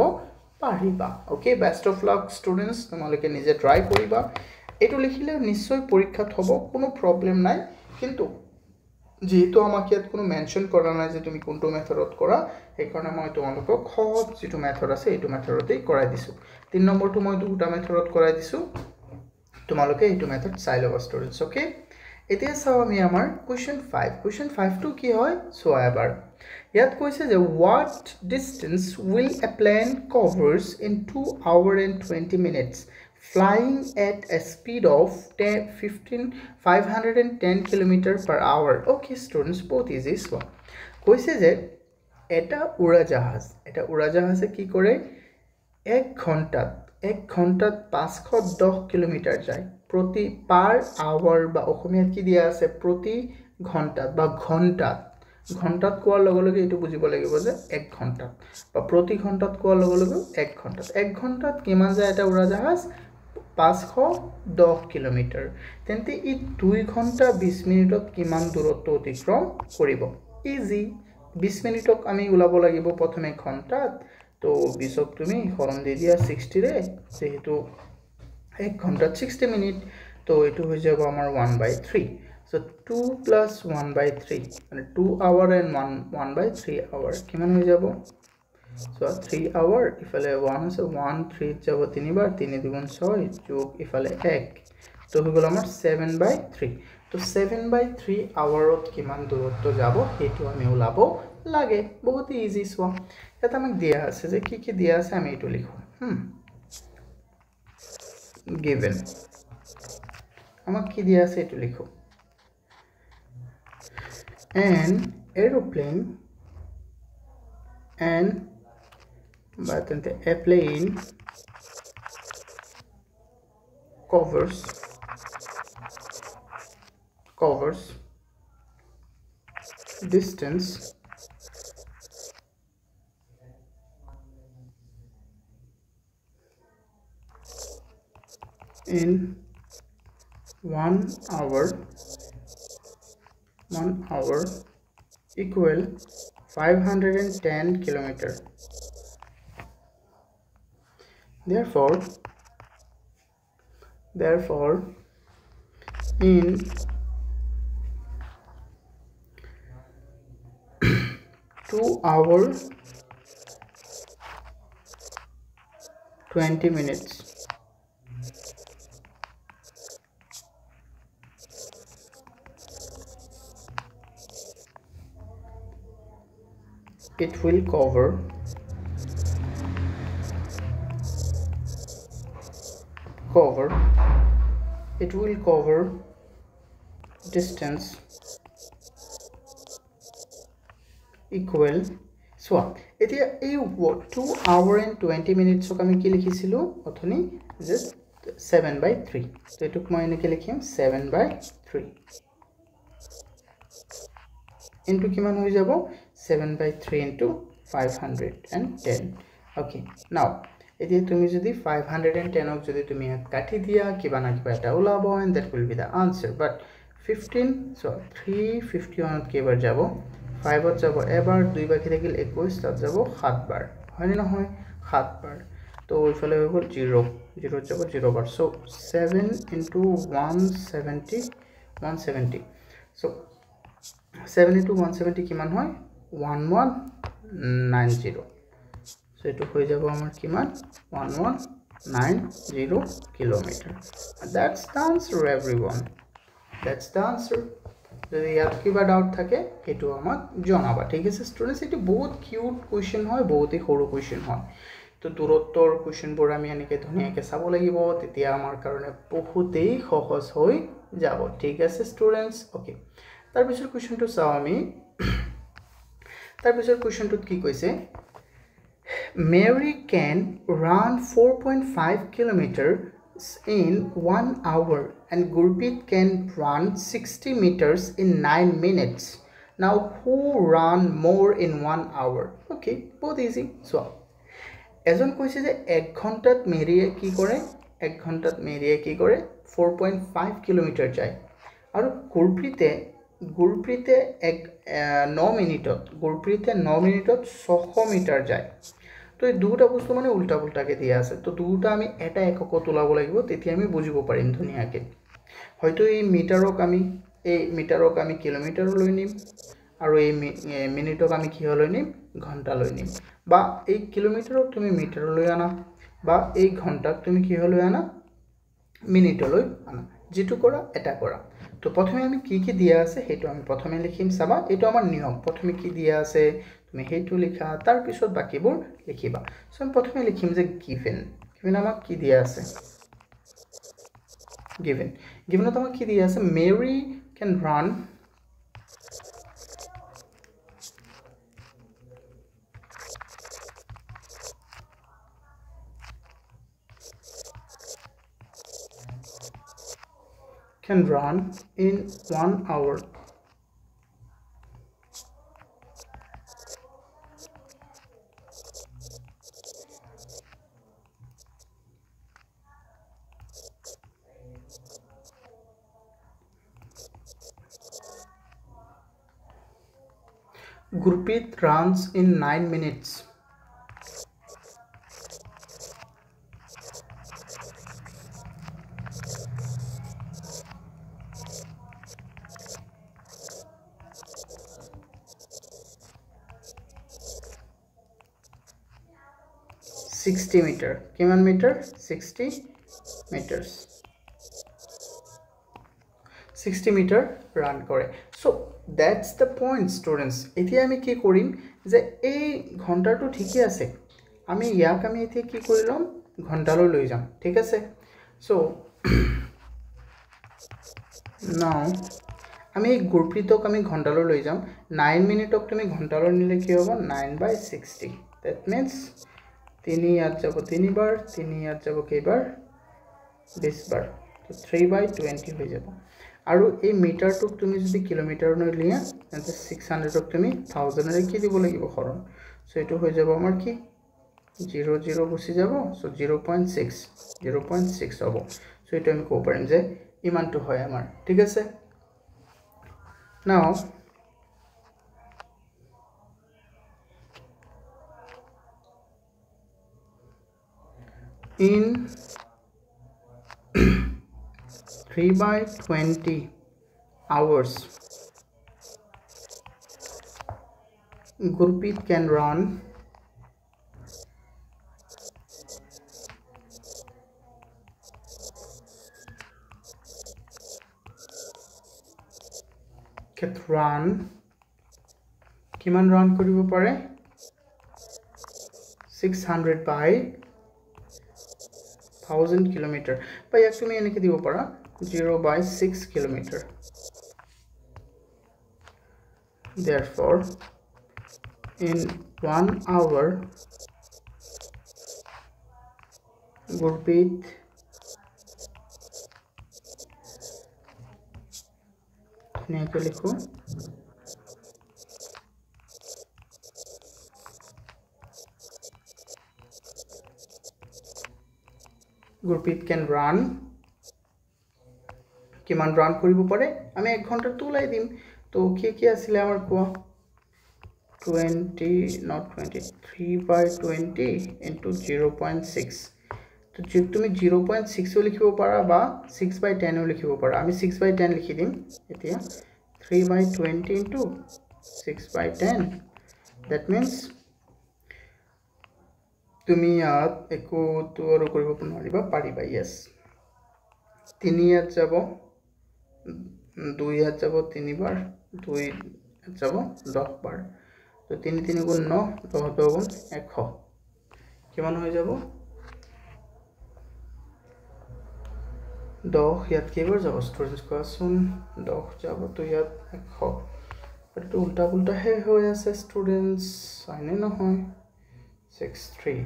পাৰিবা okay best of luck students তোমালোকে নিজে ট্ৰাই কৰিবা এটো লিখিলে নিশ্চয় পৰীক্ষাত হ'ব কোনো প্ৰবলেম নাই কিন্তু যেহেতু আমাকে ইয়াত কোনো মেনশন কৰা নাই যে তুমি কোনটো মেথডত কৰা এই কাৰণে মই তোমালোকক সহজ যেটো মেথড আছে এইটো মেথডতেই কৰাই দিছো 3 নম্বৰটো মই দুটা মেথডত কৰাই দিছো তোমালোকে এইটো মেথড চাই লবা স্টুডেন্টস ওকে এতিয়া চাও আমি আমাৰ কোৱেশ্চন 5 টো কি হয় সোয়া এবাৰ ইয়াত কৈছে যে what distance will a plane covers in 2 hours and 20 minutes flying at a speed of 510 km per hour okay students both easy so কৈছে যে এটা উৰাজাহাজে কি কৰে 1 ঘণ্টাত 510 কিলোমিটাৰ যায় প্ৰতি পাৰ আওয়াৰ বা অসমীয়াত কি দিয়া আছে প্ৰতি ঘণ্টাত বা ঘণ্টাত কোৱাৰ লগে লগে এটো বুজিব লাগিব যে 1 ঘণ্টা বা প্ৰতি ঘণ্টাত কোৱাৰ লগে লগে 1 ঘণ্টাত কিমান যায় এটা উৰাজাহাজ 510 কিলোমিটাৰ তেন্তে ই 2 ঘণ্টা 20 মিনিটত কিমান দূৰত্ব অতিক্ৰম কৰিব ইজি 20 মিনিটক আমি উলাব লাগিব প্ৰথমে ঘণ্টাত তো 20ক তুমি হৰণ দি দিয়া 60 ৰে যেহেতু 1 ঘণ্টাত 60 মিনিট তো এটো হৈ যাব আমাৰ 1/3 so 2 plus 1/3 মানে 2 hour and 1/3 hour কিমান হৈ যাব so 3 hour ইফালে 1 আছে 1 3 যাব 3 বাৰ 3 দুগুণ 6 যোগ ইফালে 1 তো হৈ গল আমাৰ 7/3 তো 7/3 hourত কিমান দূৰত্ব যাব এটো আমি উলাব লাগে বহুত ইজি সো এটা আমাক দিয়া আছে যে কি দিয়া আছে আমি এটো লিখো given আমাক কি দিয়া আছে এটো লিখো an aeroplane a plane covers distance in 1 hour equal 510 kilometer therefore in 2 hours 20 minutes it will cover distance equal so এতিয়া এই 2 hour and 20 minutes ক আমি কি লিখিছিলো অথনি যে 7/3 তো এটুক মই এনেকে লিখিম 7/3 into কিমান হৈ যাব 7/3 into 510 okay now এতিয়া তুমি যদি 510 ক যদি তুমি কাটি দিয়া কিবা না কিবা এটা ওলাব and that will be the answer but 15 so 351 ত কেবাৰ যাব 5 ত যাব এবাৰ 2 বাকি থাকিল 21 তাত যাব 7 বাৰ হয়নে নহয় 7 বাৰ তো ইফালে হৈ গল 0 যাব 0 বাৰ so 7 into 170 so 7 into 170 কিমান হয় 1190 সো এটো হৈ যাব আমাৰ কিমান 1190 kilometre that's the answer everyone that's the answer যদি ইয়াত কিবা ডাউট থাকে এটো আমাক জনাবা ঠিক আছে স্টুডেন্টস এটো বহুত কিউট কোৱেশ্চন হয় বহুতই সৰু কোৱেশ্চন হয় তো দূৰত্বৰ কোৱেশ্চনবোৰ আমি এনেকৈ ধুনীয়াকৈ চাব লাগিব তেতিয়া আমাৰ কাৰণে বহুতেই সহজ হৈ যাব ঠিক আছে স্টুডেন্টস ওকে তাৰ পিছৰ কোৱেশ্চনটো চাও আমি তাৰ পিছৰ কোৱেশ্চনটোত কি কৈছে Mary can run 4.5 kilometers in 1 hour and Gurpreet can run 60 meters in 9 minutes. Now who run more in 1 hour? Okay, both easy. So, এজন কৈছে যে 1 ঘন্টাত মেৰিয়ে কি কৰে 1 ঘন্টাত মেৰিয়ে কি কৰে 4.5 কিলোমিটাৰ যায় আৰু গুৰপ্ৰীতে 9 মিনিটত 600 মিটাৰ যায় তো এই দুটা বস্তু মানে উল্টা পুল্টাকে দিয়া আছে তো দুটা আমি এটা এককত ওলাব লাগিব তেতিয়া আমি বুজিব পাৰিম ধুনীয়াকৈ হয়তো এই মিটাৰক আমি কিলোমিটাৰ লৈ নিম আৰু এই মিনিটক আমি কি লৈ নিম ঘন্টা লৈ নিম বা এই কিলোমিটাৰক তুমি মিটাৰ লৈ আনা বা এই ঘন্টাক তুমি কি লৈ আনা মিনিট লৈ আনা যেটো কৰা এটা কৰা তো প্ৰথমে আমি কি দিয়া আছে হেতু আমি প্ৰথমে লিখিম চাবা এটো আমাৰ নিয়ম প্ৰথমে কি দিয়া আছে তুমি হেতু লিখা তাৰ পিছত বাকিবোৰ লিখিবা সো আমি প্ৰথমে লিখিম যে গিভেন আমাক কি দিয়া আছে গিভেনত আমাক কি দিয়া আছে Mary can run 1 hour Gurpreet runs in 9 minutes. $60 meter. Kiman meter? 60 meters. 60 meter run করে so that's the point students এতিয়া আমি কি কৰিম যে এই ঘন্টাটো ঠিকই আছে আমি ইয়াক আমি এতিয়া কি কৰিলাম ঘন্টালৈ লৈ যাম ঠিক আছে so now আমি গুৰপ্ৰীতক আমি ঘন্টালৈ লৈ যাম 9 মিনিটক তুমি ঘন্টালৈ নিলে কি হ'ব 9/60 that means 3 ইয়াত যাব 3 বাৰ 3 ইয়াত যাব কেইবাৰ 20 বাৰ তো 3/20 হৈ যাব আৰু এই মিটাৰটোক তুমি যদি কিলোমিটাৰ লৈ লিয়া তেন্তে 600ক তুমি 1000 ৰে কি দিব লাগিব হৰণ সো এটো হৈ যাব আমাৰ কি 00 গুছি যাব সো 0.6 হ'ব সো এটো আমি ক'ব পাৰিম যে ইমানটো হয় আমাৰ ঠিক আছে now in 3/20 hours Gurpreet can run 600/1000 kilometer বা ইয়াক তুমি এনেকৈ দিব পাৰা 0/6 kilometer therefore in 1 hour Gurpreet নেকে লিখো Gurpreet can run কিমান রান কৰিব পাৰে আমি 1 ঘন্টা তুলাই দিম তো কি আছিল আমাৰ কোৱা 20 not 20 3/20 into 0.6 তো যে তুমি 0.6 লিখিব পাৰা বা 6/10 লিখিব পাৰা আমি 6/10 লিখি দিম এতিয়া 3 by 20 into 6 by 10. That means তুমি ইয়াত একো তো আৰু কৰিব নোৱাৰিবা পাৰিবা yes 3 ইয়াত যাব 2 ইয়াত যাব 3 বাৰ 2 ইয়াত যাব 10 বাৰ তো 3 3 গুণ 9 10 10 গুণ 100 কিমান হৈ যাব 10 ইয়াত কেইবাৰ যাব ষ্টুডেন্টস কোৱাচোন 10 যাব তো ইয়াত 100 এটো উল্টা উল্টা হে হৈ আছে ষ্টুডেন্টস আইনে নহয় 63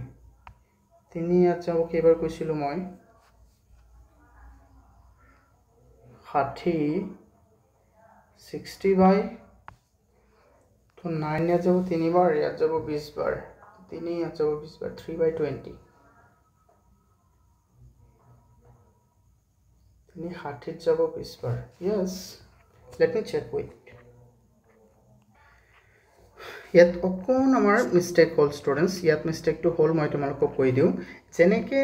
3 ইয়াত যাব কেইবাৰ কৈছিলো মই 60 60 বাই তো 9 ইয়াত যাব 3 বাৰ ইয়াত যাব 20 বাৰ 3 ইয়াত যাব 20 বাৰ 3 by 20 তিনি 60 যাব 20 বাৰ yes let me check wait ইয়াত অকন আমাৰ মিস্টেক হল ষ্টুডেন্টস ইয়াত মিস্টেকটো হল মই তোমালোকক কৈ দিও যেনেকে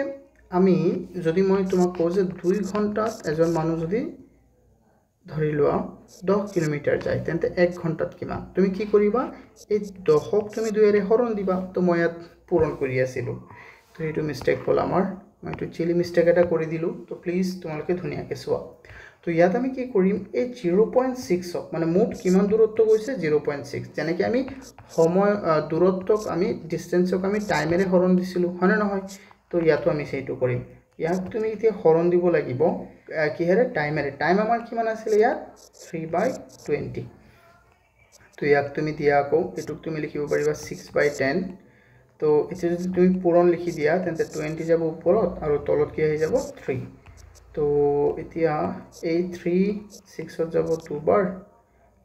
আমি যদি মই তোমাক কও যে 2 ঘণ্টাত এজন মানুহ যদি ধৰি লোৱা 10 কিলোমিটাৰ যায় তেন্তে 1 ঘণ্টাত কিমান তুমি কি কৰিবা এই 10ক তুমি 2 এৰে হৰণ দিবা তো মই ইয়াত পূৰণ কৰি আছিলো তো এইটো মিস্টেক হল আমাৰ মই তো চিলি মিস্টেক এটা কৰি দিলো তো প্লিজ তোমালোকে ধুনিয়াকে চোৱা তো ইয়াত আমি কি কৰিম এই 0.6 মানে মোট কিমান দূৰত্ব গৈছে 0.6 যেনেকৈ আমি সময় দূৰত্বক আমি ডিসটেন্সক আমি টাইমেৰে হৰণ দিছিলো হনে নহয় তো ইয়াতো আমি সেইটো কৰিম ইয়াত তুমি এতিয়া হৰণ দিব লাগিব কিহেৰে টাইমেৰে টাইম আমাৰ কিমান আছিল ইয়াত 3/20 তো ইয়াক তুমি দিয়া আকৌ এটুক তুমি লিখিব পাৰিবা 6/10 তো এটা যদি তুমি পূৰণ লিখি দিয়া তেন্তে 20 যাব ওপৰত আৰু তলত কি হৈ যাব 3 তো এতিয়া এই 3 6 যাব দুবাৰ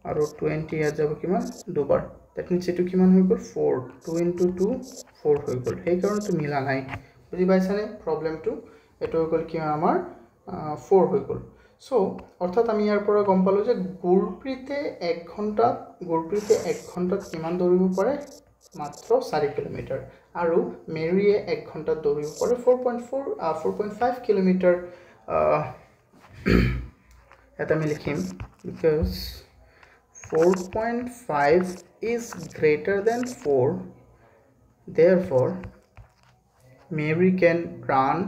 আৰু 20 ইয়াত যাব কিমান দুবাৰ দ্যাট মিন্স এটো কিমান হৈ গল 4 2 into 2 4 হৈ গল এই কাৰণটো মিলা নাই বুজি পাইছানে প্ৰবলেমটো এটো হৈ গল কি আমাৰ 4 হৈ গল সো অৰ্থাৎ আমি ইয়াৰ পৰা গম পালো যে গুৰপ্ৰীতে 1 ঘণ্টাত কিমান দৌৰিব পাৰে মাত্ৰ 4 কিলোমিটাৰ আৰু মেৰিয়ে 1 ঘণ্টাত দৌৰিব পাৰে 4.5 কিলোমিটাৰ এটা আমি লিখিম because 4.5 is greater than 4 therefore Mary can run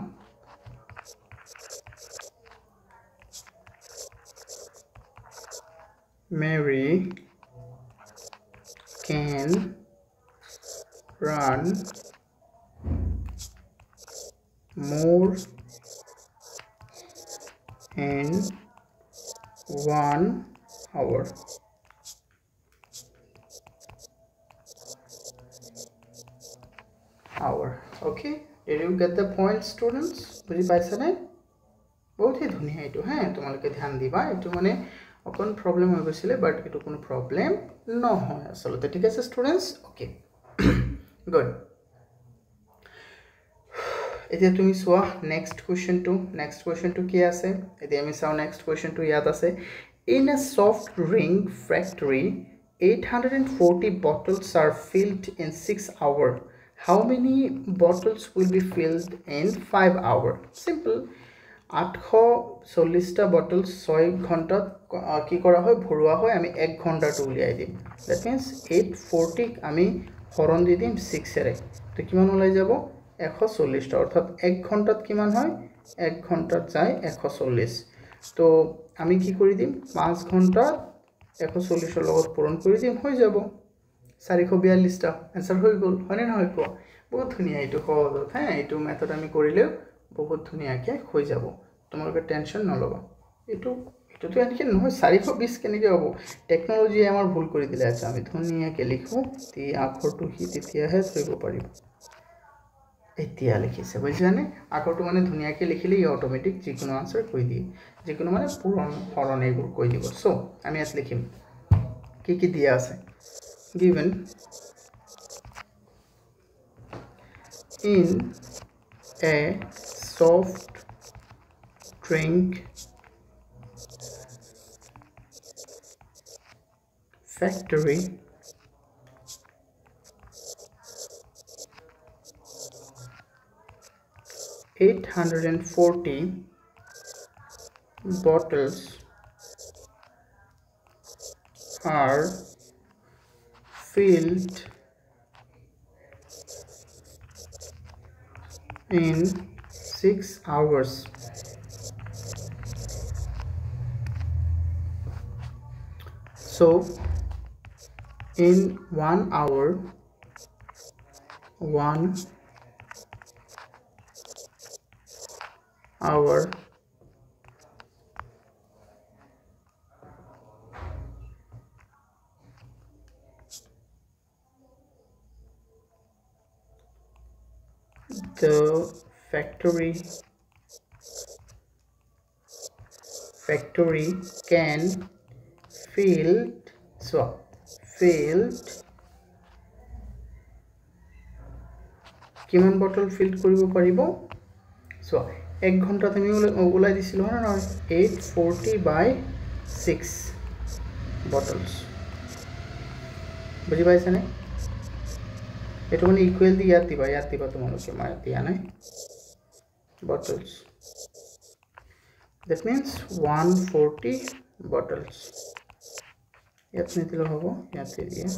more in 1 hour okay did you get the point students বুজি পাইছানে বহুত হি ধুনিয়া এটো হ্যাঁ তোমালোকে ধ্যান দিবা এটো মানে অকন প্রবলেম হৈ গৈছিলে বাট এটো কোনো প্রবলেম নহয় আসলে ঠিক আছে স্টুডেন্টস ওকে গুড এতিয়া তুমি সোয়া নেক্সট কোৱেশ্চনটো কি আছে এতিয়া আমি চাও নেক্সট কোৱেশ্চনটো ইয়াত আছে in a soft drink factory 840 bottles are filled in 6 hours how many bottles will be filled in 5 hours simple 840 টা বটল 6 ঘন্টাত কি কৰা হয় ভৰুৱা হয় আমি 1 ঘন্টাটো উলিয়াই দিম দ্যাট মিন্স 840 আমি হৰণ দি দিম 6 এৰে তো কিমান ওলাই যাব 140 টা অৰ্থাৎ 1 ঘন্টাত কিমান হয় 1 ঘন্টাত যায় 140 তো আমি কি কৰি দিম 5 ঘন্টা 140 এৰ লগত পূৰণ কৰি দিম হৈ যাব 442 টা आंसर হৈ গল হয়নে নহয় কো বহুত ধুনিয়া এটো সহজ হ্যাঁ এটো মেথড আমি কৰিলেও বহুত ধুনিয়াকে হৈ যাব তোমালোকে টেনশন নলবা এটো তো এনেকে নহয় 420 কেনেকে হ'ব টেকনলজি আমাৰ ভুল কৰি দিলে আছে আমি ধুনিয়াকে লিখো তি আখৰটো হি তেতিয়াহে ধৰিব পাৰিব এতিয়া লিখিছে বুঝছানে আখৰটো মানে ধুনিয়াকে লিখিলে ই অটোমেটিক যিকোনো आंसर কৈ দিয়ে যিকোনো মানে পূৰণ হৰণ এইবোৰ কৈ দিব সো আমি ইয়াত লিখিম কি দিয়া আছে given in a soft drink factory 840 bottles are filled in 6 hours. So in 1 hour, 1 hour, the factory can filled কিমান বটল ফিল্ড কৰিব পাৰিব সো 1 ঘন্টা তুমি ওলাই দিছিল না না 840 by 6 bottles বুঝি পাইছা নে এটো মানে ইকুয়াল দি ইয়াত দিবা তোমালোকে মই দিয়া নাই bottles that means 140 bottles ইয়াত নিদিলে হ'ব ইয়াতে দিয়া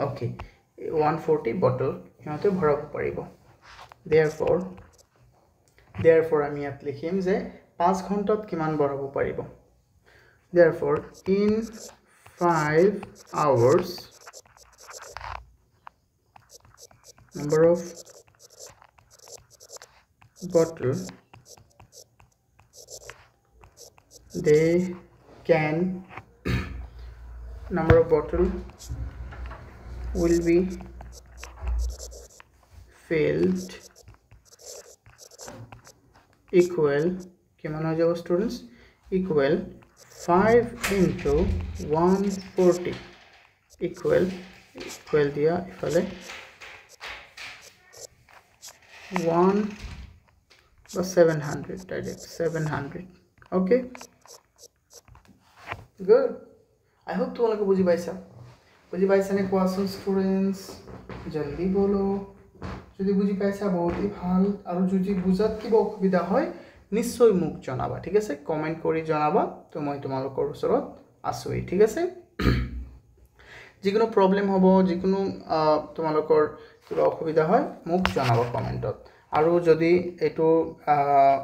okay 140 bottle ইয়াতে ভৰাব পাৰিব therefore আমি ইয়াত লিখিম যে 5 ঘন্টাত কিমান ভৰাব পাৰিব therefore in 5 hours number of bottle they can number of bottle will be filled equal किमान हो जाएगा students equal 5 into 140 equal दिया इफाले 1 plus 700 direct 700 okay good I hope तुम लोग बुझी पाइसा ने क्वेश्चन स्टूडेंट्स जल्दी बोलो যদি বুঝি পাইছা বহুতই ভাল আৰু যদি বুজাত কিবা অসুবিধা হয় নিশ্চয় মোক জনাবা ঠিক আছে কমেন্ট কৰি জনাবা তো মই তোমালোকৰ ওচৰত আছোই ঠিক আছে যিকোনো প্ৰবলেম হ'ব যিকোনো তোমালোকৰ কিবা অসুবিধা হয় মোক জনাবা কমেন্টত আৰু যদি এটো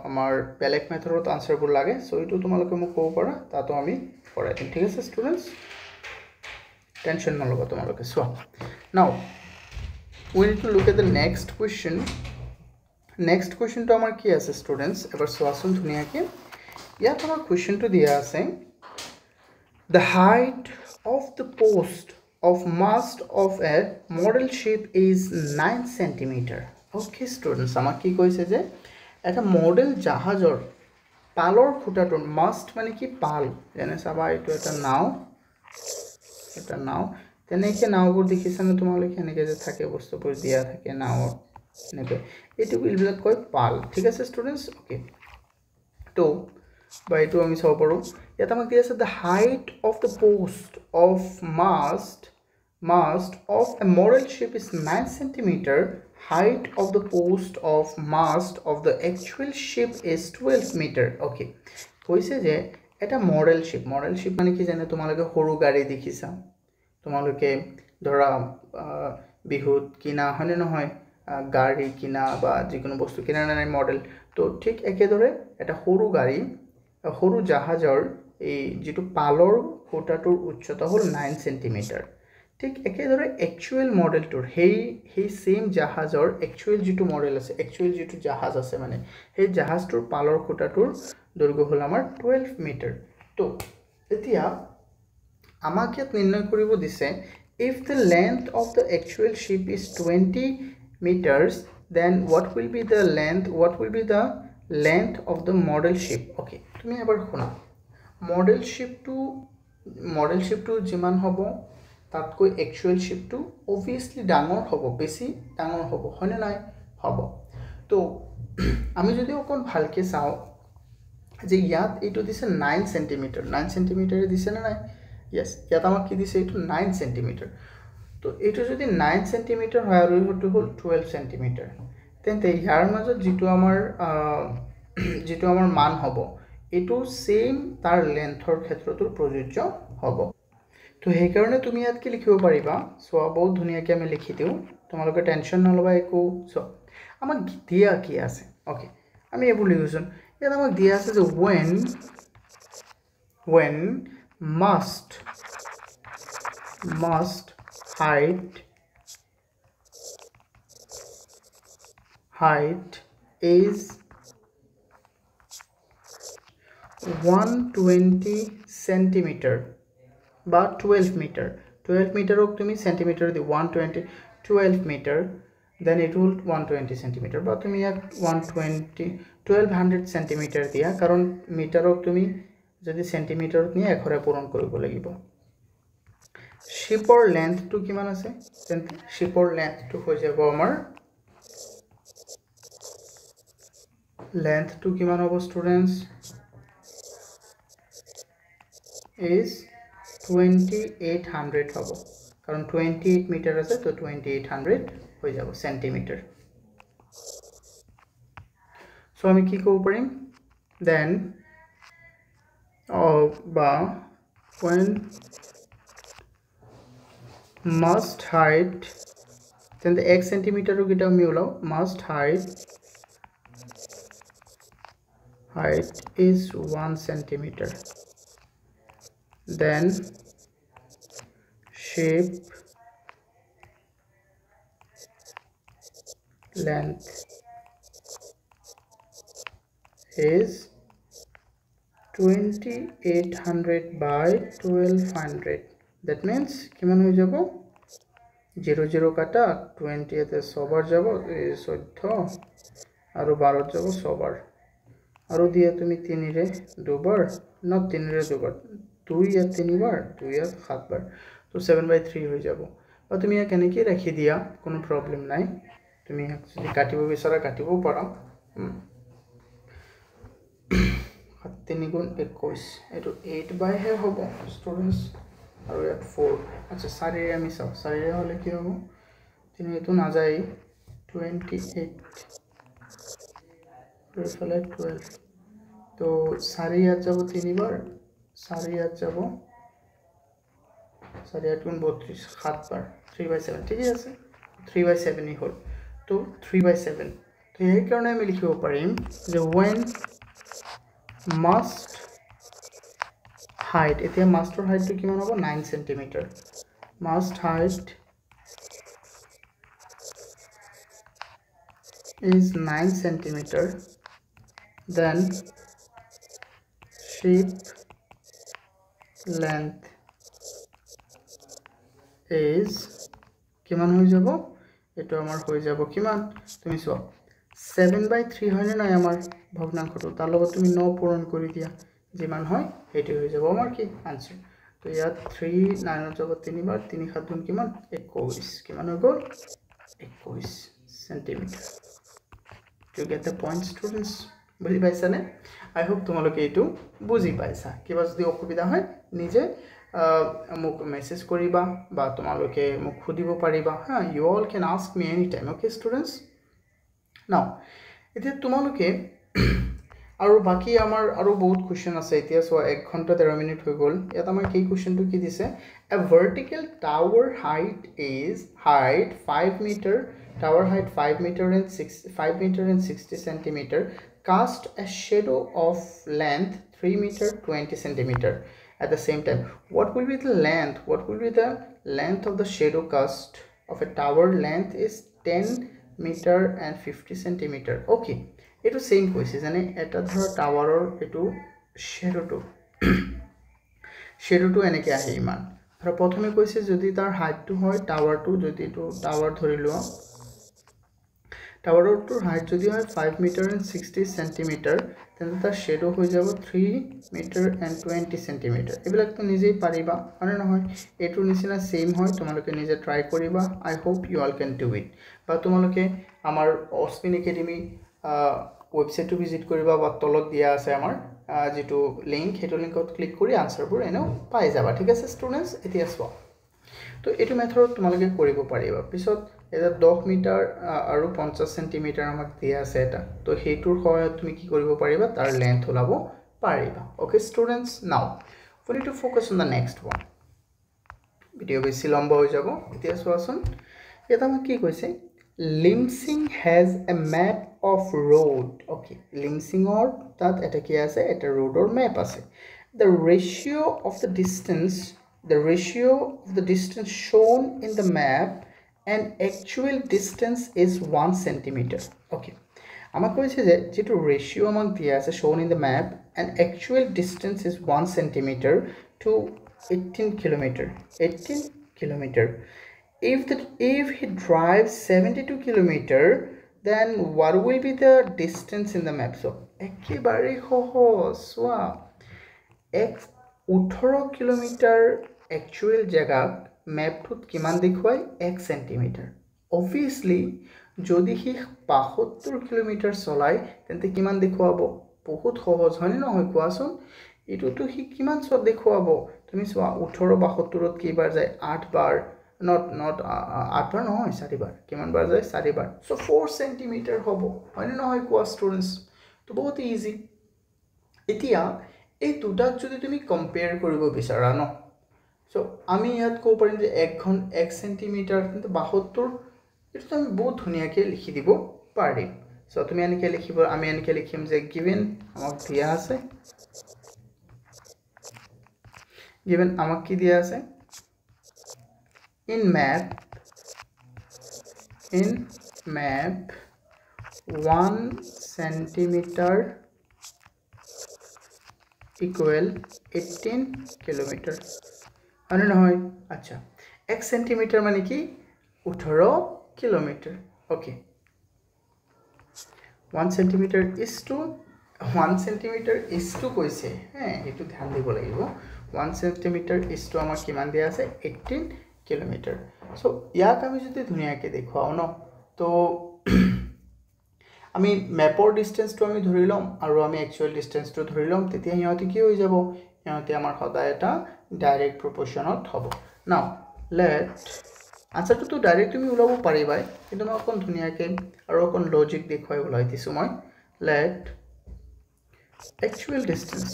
আমাৰ বেলেগ মেথডত আনসাৰবোৰ লাগে সো এটো তোমালোকে মোক ক'ব পাৰা তাতো আমি কৰাই দিম ঠিক আছে স্টুডেন্টস টেনশন নলবা তোমালোকে so now we need to look at the next question to amar ki ase students ebar soasun dhuniya ke ya tomar question to diya ase the height of the post of mast of a model ship is 9 cm okay students amar ki koise je eta model jahajor palor khutaton mast mane ki pal jane saba etu eta now তেনেকে নাওবোৰ দেখিছানে তোমালোকে এনেকে যে থাকে বস্তুবোৰ দিয়া থাকে নাও এনেকে এটো বিলবিলাক কয় পাল ঠিক আছে স্টুডেন্টস ওকে তো বাইটো আমি চাব পাৰো ইয়াত আমাক দিয়া আছে the height of the post of mast of a model ship is 9 cm height of the post of mast of the actual ship is 12 meter okay কইছে যে এটা মডেল শিপ মানে কি জানে তোমালোকে সৰু গাড়ী দেখিছা তোমালোকে ধৰা বিহুত কিনা হনে নহয় গাড়ী কিনা বা যিকোনো বস্তু কিনা নাই মডেল তো ঠিক একে ধৰে এটা সৰু গাড়ী সৰু জাহাজৰ এই যেটো পালৰ খুঁটাটোৰ উচ্চতা হ'ল 9 cm ঠিক একে ধৰে একচুয়াল মডেলটোৰ হেই সেম জাহাজৰ একচুয়াল যেটো মডেল আছে একচুয়াল যেটো জাহাজ আছে মানে সেই জাহাজটোৰ পালৰ খুঁটাটোৰ দৈৰ্ঘ্য হ'ল আমাৰ 12 মিটাৰ তো এতিয়া আমাক ইয়াত নিৰ্ণয় কৰিব দিছে if the length of the actual ship is 20 meters then what will be the length of the model ship okay তুমি এবাৰ শুনা model ship to যিমান হ'ব তাতকৈ actual ship to obviously ডাঙৰ হ'ব বেছি ডাঙৰ হ'ব হয়নে নাই হ'ব তো আমি যদি অকন ভালকে চাও যে ইয়াত এটো দিছে 9 cm দিছে না নাই yes ইয়াত আমাক কি দিছে এটো 9 cm তো এটো যদি 9 cm হয় আৰু এটো হল 12 cm তেন্তে ইয়াৰ মাজত যেটো আমাৰ মান হ'ব এটো সেম তাৰ লেন্থৰ ক্ষেত্ৰটো প্ৰযোজ্য হ'ব তো সেই কাৰণে তুমি ইয়াত কি লিখিব পাৰিবা সো বহুত ধুনিয়াকৈ আমি লিখি দিও তোমালোকে টেনচন নলবা একো সো আমাক দিয়া কি আছে ওকে আমি এবোৰ লিখোছন ইয়াত আমাক দিয়া আছে যে when must height is 120 centimeter বা 12 meter 12 meter ok তুমি centimeter the 120 12 meter then it will 120 centimeter বা তুমি এক 120 1200 centimeter দিয়া কারণ মিটার ok তুমি যদি সেন্টিমিটার নিয়ে একরে পূরণ কৰিব লাগিব শিপৰ লেন্থ টু কিমান আছে শিপৰ লেন্থ টু হৈ যাব আমাৰ length to kiman hobo students is 2800 hobo karon 28 meter ase to 2800 hoy jabo centimeter so ami ki kobo parim then when must height then the x centimeter ro gita ami ulao must height is 1 centimeter then shape length is 2800 by 1200 that means kiman hoy jabo 00 kata 20 তে সবার যাব 14 আর 12 যাব সবার আৰু দিয়া তুমি 3 রে দুবার না 3 রে দুবার 2 या 3 বার 2 या 7 বার তো 7/3 হৈ যাব বা তুমি ইয়া কেনে কি ৰাখি দিয়া কোনো প্ৰবলেম নাই তুমি যদি কাটিব বিচাৰা কাটিব পাৰা 3 গুণ 21 এটো 8 বাই হে হ'ব স্টুডেন্টস আৰু ইয়াত 4 আচ্ছা 4 ৰে আমি চাও 4 ৰে হলে কি হ'ব তুমি এটো না যায় 28 ফলে 12 তো 4 ইয়াত যাব 3 বার 4 ইয়াত যাব 4 8 গুণ 32 7 বার 3/7 ঠিক আছে 3/7 ই হল তো 3/7 তো এই কারণে আমি লিখিব পাৰিম যে when must height এতিয়া master height to কিমান হ'ব 9 cm must height is 9 cm then ship length is কিমান হৈ যাব এটো আমাৰ হৈ যাব কিমান তুমি চোৱা 7/3 হয় না আমাৰ ভগ্নাংশটো তাৰ লগত তুমি 9 পূৰণ কৰি দিয়া যিমান হয় এটো হৈ যাব আমাৰ কি आंसर তো ইয়াত 3 9 ৰ লগত 3 বাৰ 3 7 গুণ কিমান 21 কিমান হৈ গ'ল 21 centimetre you get the point students বুজি পাইছা নে I hope তোমালোকে এটো বুজি পাইছা কিবা যদি অসুবিধা হয় নিজে মোক মেসেজ কৰিবা বা তোমালোকে মোক খুদিব পাৰিবা হা you all can ask me anytime okay students now এতিয়া তোমালোকে আৰু বাকি আমাৰ আৰু বহুত কোৱেশ্চন আছে এতিয়া সো 1 ঘন্টা 13 মিনিট হৈ গল ইয়াত আমাৰ কি কোৱেশ্চনটো কি দিছে a vertical tower height is 5 meter tower height 5 meter and 60 centimeter cast a shadow of length 3 meter 20 centimeter at the same time what will be the length of the shadow cast of a tower length is 10 meter and 50 centimeter okay এটো same কৈছে জানে এটা ধৰ টাৱাৰৰ এটো শ্যাডোটো এনেকে আহে ইমান ধৰ প্ৰথমে কৈছে যদি তাৰ হাইটটো হয় টাৱাৰটো যদি এটো টাৱাৰ ধৰি লোৱা টাৱাৰটোৰ হাইট যদি হয় 5 মিটাৰ and 60 সেন্টিমিটাৰ তেন্তে তাৰ শ্যাডো হৈ যাব 3 মিটাৰ and 20 সেন্টিমিটাৰ এবিলাক তো নিজেই পাৰিবা মানে নহয় এটো নিচিনা সেম হয় তোমালোকে নিজে ট্ৰাই কৰিবা I hope you all can do it বা তোমালোকে আমাৰ অস্মিন একাডেমি ওয়েবসাইটটো ভিজিট কৰিবা বা তলত দিয়া আছে আমাৰ যেটো লিংক হেটো লিংকত ক্লিক কৰি আনসাৰবোৰ এনে পাই যাবা ঠিক আছে স্টুডেন্টস এতিয়া চোৱা তো এটো মেথড তোমালোকে কৰিব পাৰিবা পিছত এটা 10 মিটাৰ আৰু 50 সেন্টিমিটাৰ আমাক দিয়া আছে এটা তো হেতুৰ সহায়ত তুমি কি কৰিব পাৰিবা তাৰ লেন্থ ওলাব পাৰিবা okay students now we need to focus on the next one video বেছি লম্বা হৈ যাব এতিয়া চোৱাচোন এটা মই কি কৈছে Limsing has a map of road okay Limsing or that eta ki ase eta road or map ase the ratio of the distance shown in the map and actual distance is 1 centimeter okay আমাক কৈছে যে যেটো ratio আমাক দিয়া আছে shown in the map and actual distance is 1 centimeter to 18 kilometer if he drives 72 kilometer then what will be the distance in the map so ekebare সহজ সোয়া x 18 kilometer actual জায়গা map থুত কিমান দেখুৱাই 1 centimeter obviously যদি হি 72 kilometre চলাই তেন্তে কিমান দেখুৱাব বহুত সহজ হয় না হয় কোৱাচোন এটো তো হি কিমান চ দেখুৱাব তুমি চোৱা 18 72 ত কিবাৰ যায় 8 বাৰ not 8 বাৰ নহয় 4 বাৰ কিমান বাৰ যায় 4 বাৰ সো 4 সেন্টিমিটাৰ হ'ব হয় না হয় কোৱা স্টুডেন্টস তো বহুত ইজি এতিয়া এই দুটাক যদি তুমি কম্পেয়াৰ কৰিব বিচাৰা ন সো আমি ইয়াত কো পাৰিম যে 1 সেন্টিমিটাৰ কিন্তু 72 এটা তো আমি বহুত ধুনিয়াকে লিখি দিব পাৰিম সো তুমি এনেকে লিখিব আমি এনেকে লিখিম যে given আমাক দিয়া আছে given আমাক কি দিয়া আছে in map 1 centimeter equal 18 kilometer মানে নহয় আচ্ছা 1 সেন্টিমিটার মানে কি 18 kilometer okay 1 centimeter is to কৈছে হ্যাঁ এটু ধ্যান দিব লাগিব 1 centimeter is to আমাৰ কিমান দিয়া আছে 18 kilometer সো ইয়াক আমি যদি ধুনিয়াকে দেখুৱাও ন তো আমি ম্যাপৰ ডিসটেন্সটো আমি ধৰি লম আৰু আমি একচুয়াল ডিসটেন্সটো ধৰি লম তেতিয়া ইহঁতে কি হৈ যাব ইহঁতে আমাৰ সদায় এটা ডাইৰেক্ট প্ৰপোৰ্শনত হ'ব নাও লেট আনসাৰটো তো ডাইৰেক্ট তুমি উলাব পাৰিবাই কিন্তু মই অকন ধুনিয়াকে আৰু অকন লজিক দেখুৱাই উলাই দিছো মই লেট actual distance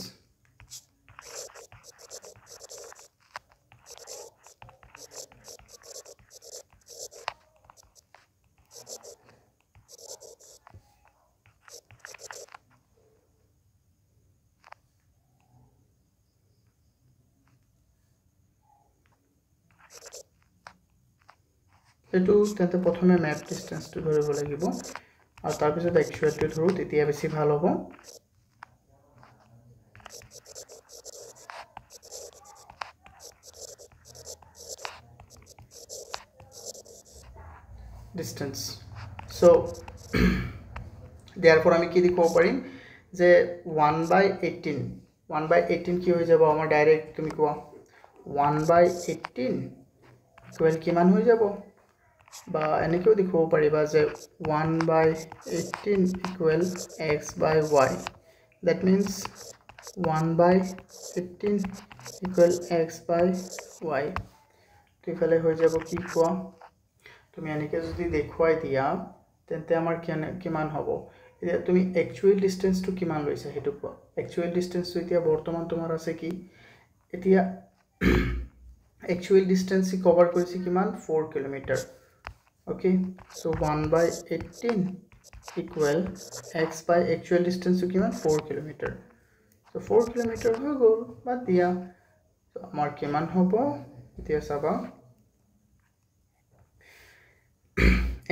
এটো তেন্তে প্ৰথমে ম্যাপ ডিসটেন্সটো ধৰিব লাগিব আৰু তাৰ পিছত একচুয়ালটো ধৰো তেতিয়া বেছি ভাল হ'ব distance so therefore আমি কি লিখব পাৰিম যে 1/18 কি হৈ যাব আমাৰ ডাইৰেক্ট তুমি কোৱা 1/18 ইকুয়াল কিমান হৈ যাব বা এনেকেও লিখব পাৰিবা যে 1/18 equal x/y that means 1/18 equal x/y তিফালে হৈ যাব কি কোৱা তুমি এনেকে যদি দেখুৱাই দিয়া তেন্তে আমাৰ কিমান হ'ব এতিয়া তুমি একচুয়াল ডিসটেন্সটো কিমান লৈছা হেতু কোৱা একচুয়াল ডিসটেন্সটো এতিয়া বৰ্তমান তোমাৰ আছে কি এতিয়া actual distance cover কৰিছে কিমান 4 kilometre okay so 1/18 equal x by actual distance কিমান 4 কিলোমিটাৰ so 4 কিলোমিটাৰ হৈ গ'ল বাদ দিয়া so আমাৰ কিমান হ'ব এতিয়া চাবা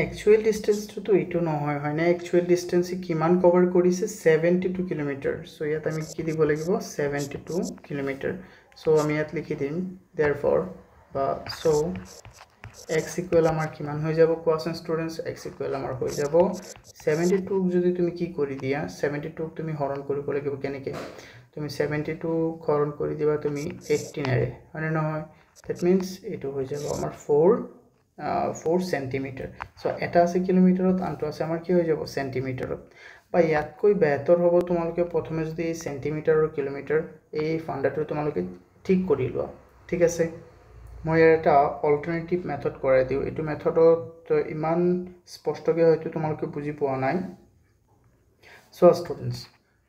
actual distance to এটো নহয় হয় না actual distance কিমান কভার কৰিছে 72 কিলোমিটাৰ so ইয়াত আমি কি দিব লাগিব 72 কিলোমিটাৰ so আমি ইয়াত লিখি দিম therefore বা so x equal আমাৰ কিমান হৈ যাব কোৱেশ্চন স্টুডেন্টস x equal আমাৰ হৈ যাব 72 যদি তুমি কি কৰি দিয়া 72 তুমি হৰণ কৰিব লাগিব কেনেকে তুমি 72 হৰণ কৰি দিবা তুমি 18 এৰে মানে নহয় that means এটো হৈ যাব আমাৰ 4 সেন্টিমিটাৰ সো এটা আছে কিলোমিটাৰত আনটো আছে আমাৰ কি হৈ যাব সেন্টিমিটাৰত বা ইয়াত কৈ বেহতৰ হ'ব তোমালোকে প্ৰথমে যদি সেন্টিমিটাৰ আৰু কিলোমিটাৰ এই ফান্ডাটো তোমালোকে ঠিক কৰি লোৱা ঠিক আছে মই এটা অল্টাৰনেটিভ মেথড কৰাই দিও এটো মেথডত ইমান স্পষ্টকৈ হয়তো তোমালোকে বুজি পোৱা নাই সো স্টুডেন্টস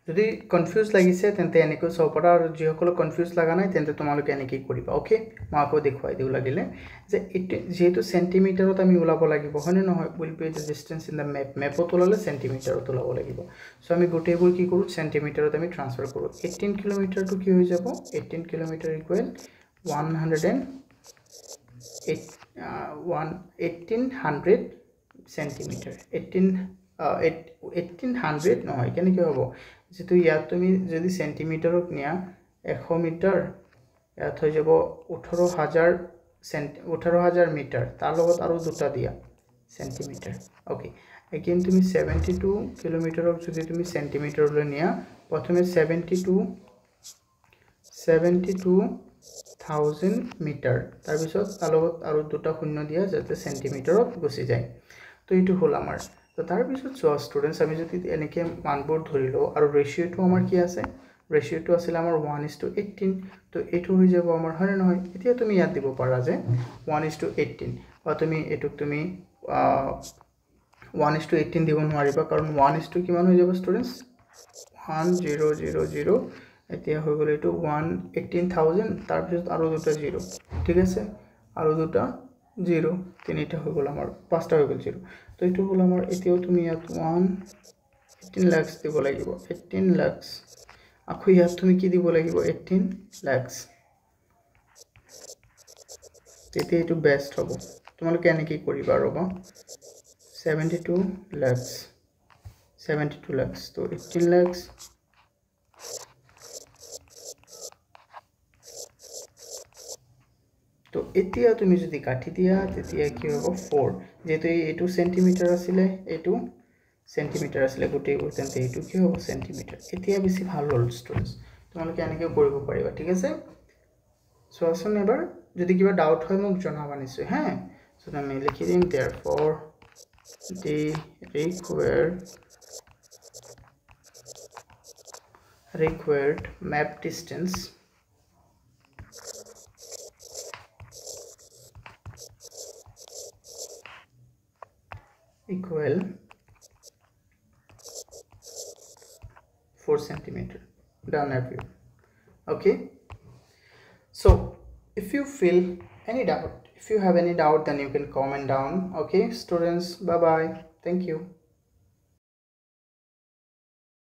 যদি কনফিউজ লাগিছে তেন্তে এনেকৈ চাব পাৰা আৰু যিসকল কনফিউজ লগা নাই তেন্তে তোমালোকে এনেকৈ কৰিবা ওকে মই আকৌ দেখুৱাই দিওঁ লাগিলে যে যেহেতু সেন্টিমিটাৰত আমি ওলাব লাগিব হয়নে নহয় will be the distance in the মেপত ওলালে সেন্টিমিটাৰত ওলাব লাগিব সো আমি গোটেইবোৰ কি কৰোঁ সেন্টিমিটাৰত আমি ট্ৰান্সফাৰ কৰোঁ 18 কিলোমিটাৰটো কি হৈ যাব 18 কিলোমিটাৰ ইকুৱেল 1800 সেন্টিমিটাৰ 1800 নহয় কেনেকৈ হ'ব যেটো ইয়াত তুমি যদি সেন্টিমিটাৰত নিয়া 100 মিটাৰ ইয়াত হৈ যাব 18000 মিটাৰ তাৰ লগত আৰু দুটা দিয়া সেন্টিমিটাৰ ওকে এগেইন তুমি 72 কিলোমিটাৰক যদি তুমি সেন্টিমিটাৰলৈ নিয়া প্ৰথমে 72000 মিটাৰ তাৰ পিছত তাৰ লগত আৰু দুটা শূন্য দিয়া যাতে সেন্টিমিটাৰত গুচি যায় তো এইটো হল আমাৰ তো তাৰ পিছত সো স্টুডেন্টস আমি যদি এনেকে মানবোৰ ধৰিলো আৰু ৰেশিওটো আমাৰ কি আছে ৰেশিওটো আছিল আমাৰ 1:18 তো এটো হৈ যাব আমাৰ হয় নহয় এতিয়া তুমি ইয়াত দিব পাৰা যে 1:18 বা তুমি এটুক তুমি 1:18 দিব নোৱাৰিবা কাৰণ 1 কিমান হৈ যাব স্টুডেন্টস 1000 এতিয়া হৈ গ'ল এটো 118000 তাৰ পিছত আৰু দুটা 0 ঠিক আছে আৰু দুটা 0 তিনিটা হৈ গ'ল আমাৰ পাঁচটা হৈ গ'ল 0 তো এটো হল আমাৰ এতিয়াও তুমি ইয়াত 18 লাখ দিব লাগিব 18 লাখ আকৌ ইয়াত তুমি কি দিব লাগিব 18 লাখ তেতিয়া এটো বেস্ট হ'ব তোমালোকে এনেকি কৰিবা ৰবা 72 লাখ তো 18 লাখ তো এতিয়া তুমি যদি কাটি দিয়া তেতিয়া কি হ'ব 4 যেটো এটো সেন্টিমিটাৰ আছিল এটো সেন্টিমিটাৰ আছিল গোটেইবোৰ তেন্তে এটো কি হ'ব সেন্টিমিটাৰ এতিয়া বেছি ভাল হ'ল স্টুডেন্টস তোমালোকে এনেকৈ কৰিব পাৰিবা ঠিক আছে সো আসুন এবাৰ যদি কিবা ডাউট হয় মোক জনাবা নিশ্চয় হ্যাঁ সো আমি লিখি দিম therefore the required map distance equal 4 centimeter done everyone okay so if you feel any doubt if you have any doubt then you can comment down okay students bye bye thank you